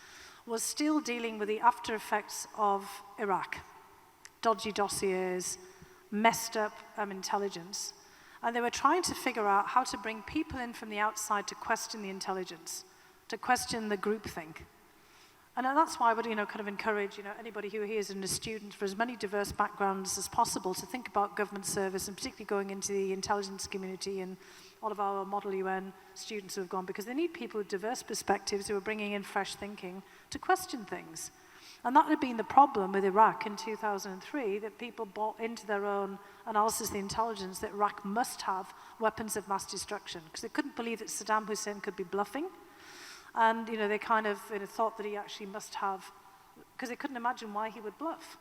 was still dealing with the after effects of Iraq. Dodgy dossiers, messed up intelligence. And they were trying to figure out how to bring people in from the outside to question the intelligence, to question the groupthink. And that's why I would, kind of encourage, anybody who here is a student for as many diverse backgrounds as possible to think about government service, and particularly going into the intelligence community and all of our Model UN students who have gone, because they need people with diverse perspectives who are bringing in fresh thinking to question things. And that had been the problem with Iraq in 2003, that people bought into their own analysis of the intelligence that Iraq must have weapons of mass destruction, because they couldn't believe that Saddam Hussein could be bluffing. And, they kind of thought that he actually must have, because they couldn't imagine why he would bluff.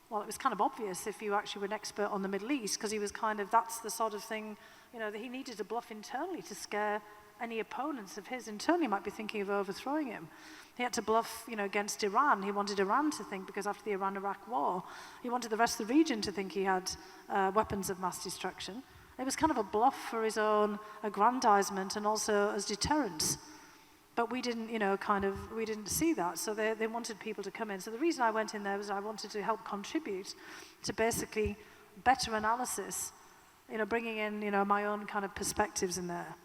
Well, it was kind of obvious if you actually were an expert on the Middle East, because he was kind of, that's the sort of thing, that he needed to bluff internally to scare any opponents of his internally might be thinking of overthrowing him. He had to bluff, against Iran. He wanted Iran to think, because after the Iran-Iraq war, he wanted the rest of the region to think he had weapons of mass destruction. It was kind of a bluff for his own aggrandizement and also as deterrence. But we didn't, we didn't see that. So they wanted people to come in. So the reason I went in there was I wanted to help contribute to basically better analysis, bringing in, my own kind of perspectives in there.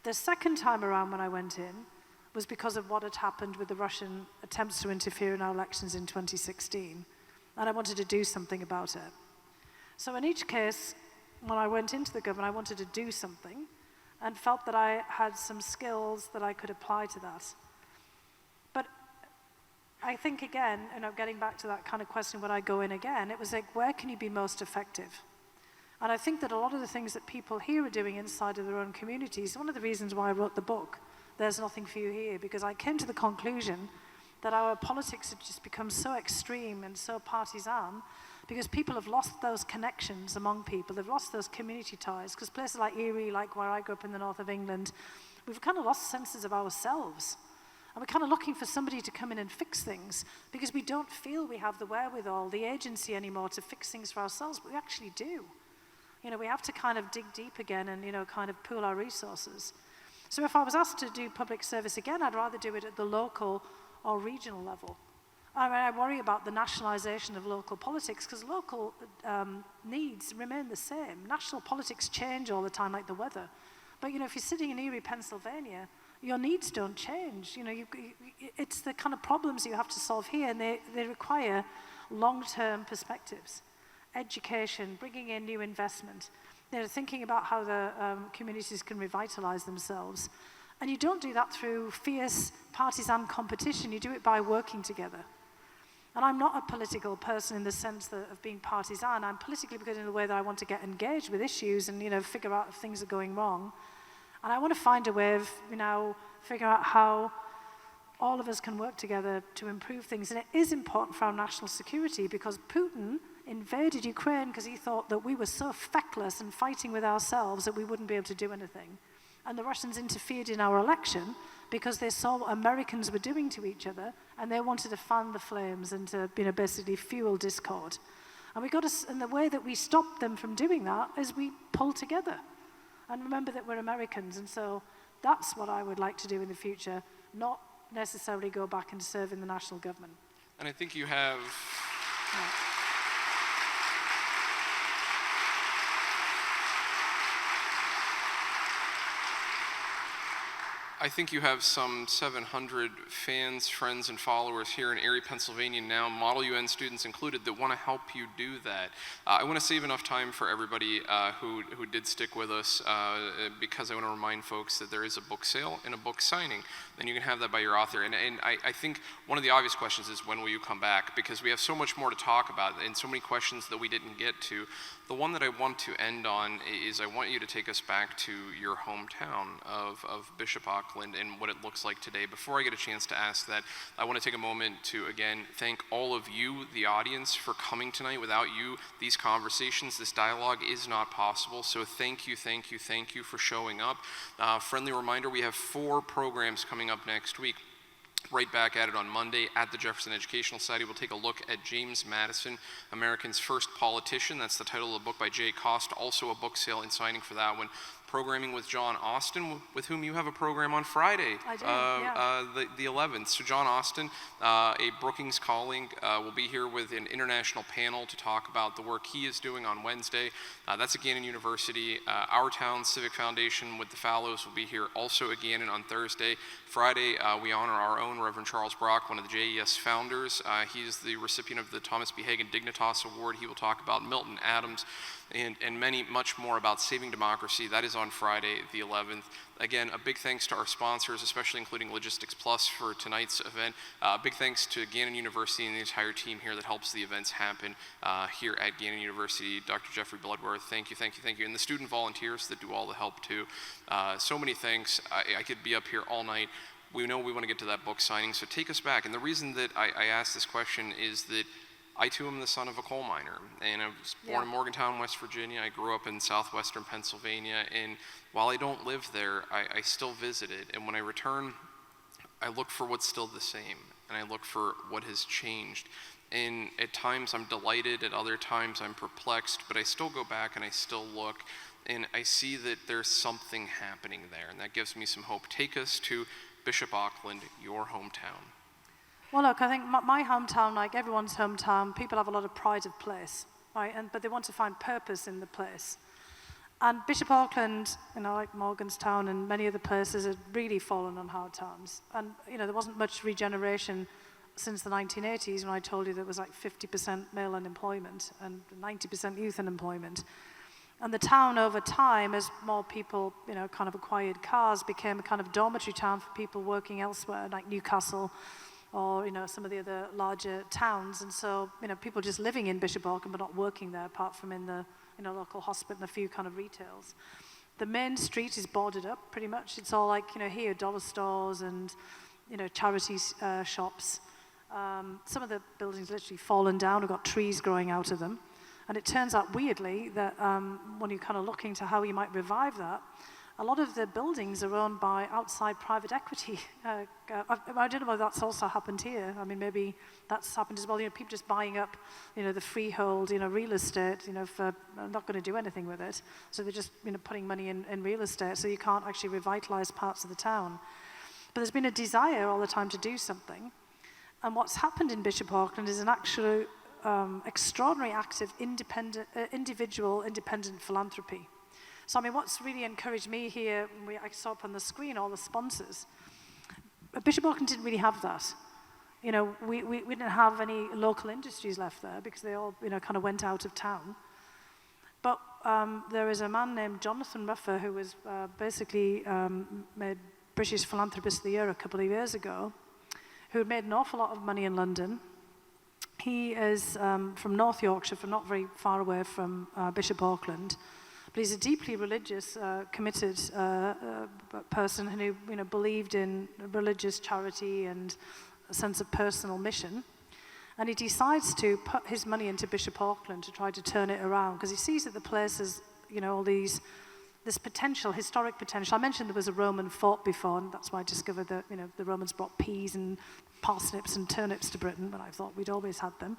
The second time around when I went in was because of what had happened with the Russian attempts to interfere in our elections in 2016. And I wanted to do something about it. So in each case, when I went into the government, I wanted to do something, and felt that I had some skills that I could apply to that. But I think, again, getting back to that kind of question, when I go in again, it was like, where can you be most effective? And I think that a lot of the things that people here are doing inside of their own communities, one of the reasons why I wrote the book, There's Nothing for You Here, because I came to the conclusion that our politics have just become so extreme and so partisan, because people have lost those connections among people. They've lost those community ties, because places like Erie, like where I grew up in the north of England, we've kind of lost senses of ourselves. And we're kind of looking for somebody to come in and fix things, because we don't feel we have the wherewithal, the agency anymore to fix things for ourselves, but we actually do. We have to kind of dig deep again and, kind of pool our resources. So if I was asked to do public service again, I'd rather do it at the local or regional level. I mean, I worry about the nationalization of local politics, because local needs remain the same. National politics change all the time, like the weather. But, if you're sitting in Erie, Pennsylvania, your needs don't change. It's the kind of problems you have to solve here, and they require long-term perspectives. Education, bringing in new investment, thinking about how the communities can revitalize themselves. And you don't do that through fierce partisan competition. You do it by working together. And I'm not a political person in the sense of being partisan. I'm politically because in the way that I want to get engaged with issues and, figure out if things are going wrong. And I want to find a way of, figure out how all of us can work together to improve things. And it is important for our national security, because Putin invaded Ukraine because he thought that we were so feckless and fighting with ourselves that we wouldn't be able to do anything. And the Russians interfered in our election because they saw what Americans were doing to each other, and they wanted to fan the flames and to, basically fuel discord. And and the way that we stop them from doing that is we pull together. And remember that we're Americans, and so that's what I would like to do in the future, not necessarily go back and serve in the national government. And I think you have... Yeah. I think you have some 700 fans, friends, and followers here in Erie, Pennsylvania now, Model UN students included, that want to help you do that. I want to save enough time for everybody who did stick with us, because I want to remind folks that there is a book sale and a book signing. Then you can have that by your author. And I think one of the obvious questions is, when will you come back? Because we have so much more to talk about and so many questions that we didn't get to. The one that I want to end on is I want you to take us back to your hometown of Bishop Auckland. Auckland and what it looks like today. Before I get a chance to ask that, I want to take a moment to, again, thank all of you, the audience, for coming tonight. Without you, these conversations, this dialogue is not possible. So thank you, thank you, thank you for showing up. Friendly reminder, we have 4 programs coming up next week. Right back at it on Monday at the Jefferson Educational Society. We'll take a look at James Madison, America's First Politician. That's the title of the book by Jay Cost. Also a book sale and signing for that one. Programming with John Austin, with whom you have a program on Friday. I do, yeah. The 11th. So John Austin, a Brookings colleague, will be here with an international panel to talk about the work he is doing on Wednesday. That's at Gannon University. Our Town Civic Foundation with the Fallows will be here also at Gannon on Thursday. Friday, we honor our own Reverend Charles Brock, one of the JES founders. He's the recipient of the Thomas B. Hagen Dignitas Award. He will talk about Milton Adams and much more about saving democracy. That is on Friday, the 11th. Again, a big thanks to our sponsors, especially including Logistics Plus for tonight's event. Big thanks to Gannon University and the entire team here that helps the events happen here at Gannon University. Dr. Jeffrey Bloodworth, thank you, thank you, thank you. And the student volunteers that do all the help too. So many thanks. I could be up here all night. We know we want to get to that book signing, so take us back. And the reason that I asked this question is that I too am the son of a coal miner, and I was born in Morgantown, West Virginia. I grew up in southwestern Pennsylvania, and while I don't live there, I still visit it. And when I return, I look for what's still the same, and I look for what has changed. And at times I'm delighted, at other times I'm perplexed, but I still go back and I still look, and I see that there's something happening there, and that gives me some hope. Take us to Bishop Auckland, your hometown. Well, look, I think my hometown, like everyone's hometown, people have a lot of pride of place, right? But they want to find purpose in the place. And Bishop Auckland, like Morganstown and many other places, had really fallen on hard times. And, there wasn't much regeneration since the 1980s when I told you there was like 50% male unemployment and 90% youth unemployment. And the town over time, as more people, kind of acquired cars, became a kind of dormitory town for people working elsewhere, like Newcastle, or some of the other larger towns. And so people just living in Bishop Auckland but not working there, apart from in the local hospital and a few kind of retails. The main street is boarded up pretty much. It's all like here dollar stores and charity shops. Some of the buildings literally fallen down. We've got trees growing out of them. And it turns out weirdly that when you're kind of looking to how you might revive that, a lot of the buildings are owned by outside private equity. I don't know whether that's also happened here. I mean, maybe that's happened as well. People just buying up, the freehold, real estate, for not going to do anything with it. So they're just, putting money in real estate. So you can't actually revitalize parts of the town. But there's been a desire all the time to do something. And what's happened in Bishop Auckland is an actual extraordinary act of individual independent philanthropy. So, what's really encouraged me here, I saw up on the screen all the sponsors. Bishop Auckland didn't really have that. We didn't have any local industries left there because they all, kind of went out of town. But there is a man named Jonathan Ruffer who was basically made British Philanthropist of the Year a couple of years ago, who had made an awful lot of money in London. He is from North Yorkshire, from not very far away from Bishop Auckland. But he's a deeply religious, committed person who believed in religious charity and a sense of personal mission. And he decides to put his money into Bishop Auckland to try to turn it around, because he sees that the place has, all this potential, historic potential. I mentioned there was a Roman fort before, and that's why I discovered that, the Romans brought peas and parsnips and turnips to Britain, but I thought we'd always had them.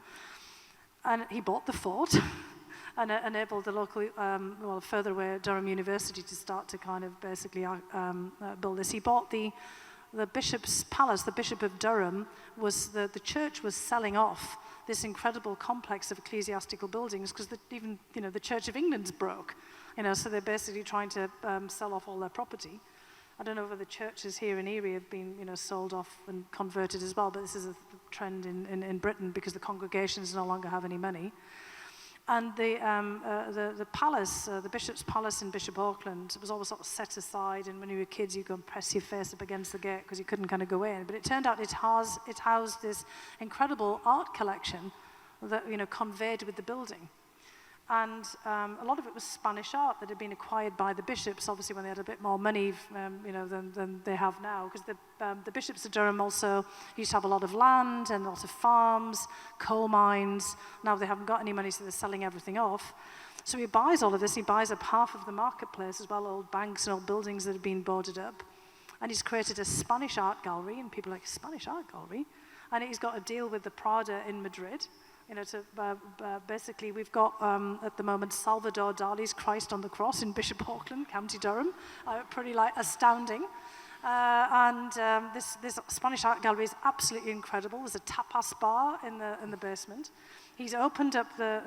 And he bought the fort and enabled the local, further away, Durham University to start to kind of basically build this. He bought the bishop's palace. The Bishop of Durham the church was selling off this incredible complex of ecclesiastical buildings because even the Church of England's broke, so they're basically trying to sell off all their property. I don't know whether the churches here in Erie have been sold off and converted as well, but this is a trend in Britain because the congregations no longer have any money. And the palace, the bishop's palace in Bishop Auckland, was always sort of set aside, and when you were kids, you'd go and press your face up against the gate because you couldn't kind of go in. But it turned out it housed this incredible art collection that conveyed with the building. And a lot of it was Spanish art that had been acquired by the bishops, obviously when they had a bit more money than they have now. Because the bishops of Durham also used to have a lot of land and a lot of farms, coal mines. Now they haven't got any money, so they're selling everything off. So he buys all of this. He buys up half of the marketplace as well, old banks and old buildings that have been boarded up. And he's created a Spanish art gallery, and people are like, Spanish art gallery? And he's got a deal with the Prada in Madrid. Basically, we've got, at the moment, Salvador Dali's Christ on the Cross in Bishop Auckland, County Durham. Pretty, astounding. This Spanish art gallery is absolutely incredible. There's a tapas bar in the basement. He's opened up the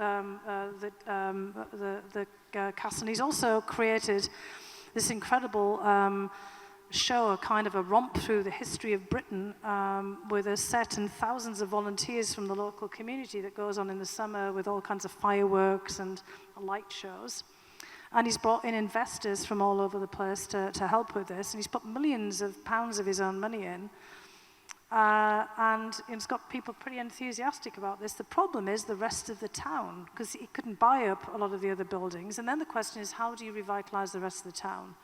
castle, and he's also created this incredible show, a kind of a romp through the history of Britain with a set and thousands of volunteers from the local community that goes on in the summer with all kinds of fireworks and light shows. And he's brought in investors from all over the place to help with this, and he's put millions of pounds of his own money in. And it's got people pretty enthusiastic about this. The problem is the rest of the town, because he couldn't buy up a lot of the other buildings. And then the question is, how do you revitalize the rest of the town?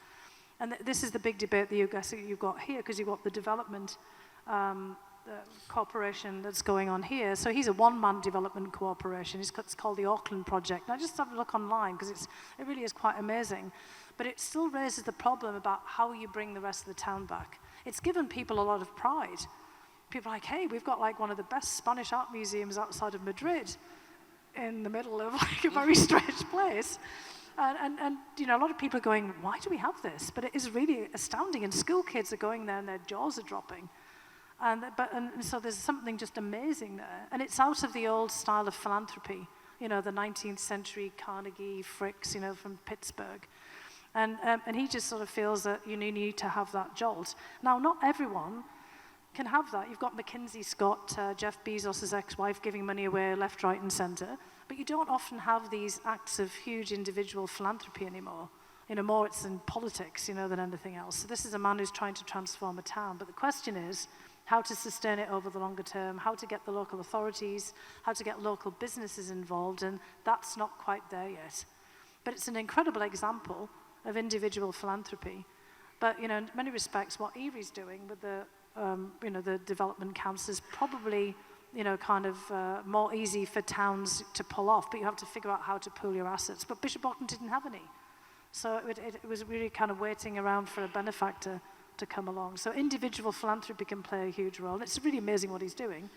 And this is the big debate that you've got here, because you've got the development corporation that's going on here. So he's a one-man development corporation. It's called the Auckland Project. And I just have a look online, because it really is quite amazing. But it still raises the problem about how you bring the rest of the town back. It's given people a lot of pride. People are like, hey, we've got one of the best Spanish art museums outside of Madrid in the middle of a very strange place. And a lot of people are going, why do we have this? But it is really astounding, and school kids are going there and their jaws are dropping. And so there's something just amazing there. And it's out of the old style of philanthropy, the 19th century Carnegie, Fricks, from Pittsburgh. And he just sort of feels that you need to have that jolt. Now, not everyone can have that. You've got Mackenzie Scott, Jeff Bezos' ex-wife, giving money away left, right, and center. But you don't often have these acts of huge individual philanthropy anymore. More it's in politics, than anything else. So this is a man who's trying to transform a town. But the question is how to sustain it over the longer term, how to get the local authorities, how to get local businesses involved, and that's not quite there yet. But it's an incredible example of individual philanthropy. But, in many respects, what Erie's doing with the development council is probably, more easy for towns to pull off, but you have to figure out how to pool your assets. But Bishop Auckland didn't have any. So it was really kind of waiting around for a benefactor to come along. So individual philanthropy can play a huge role. And it's really amazing what he's doing.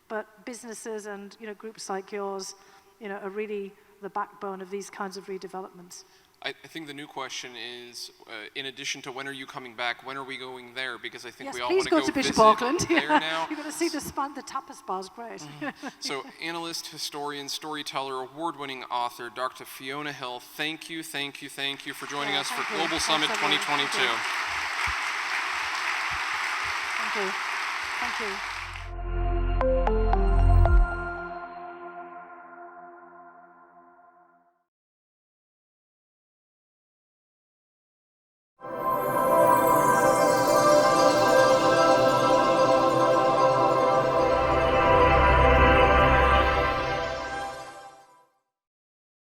But businesses and, groups like yours, are really the backbone of these kinds of redevelopments. I think the new question is, in addition to when are you coming back, when are we going there? Because I think we all want to go to Bishop visit Auckland. there now. You're going to see the tapas bar is great. So analyst, historian, storyteller, award-winning author, Dr. Fiona Hill, thank you for joining us for Global Summit 2022. Thank you. Thank you.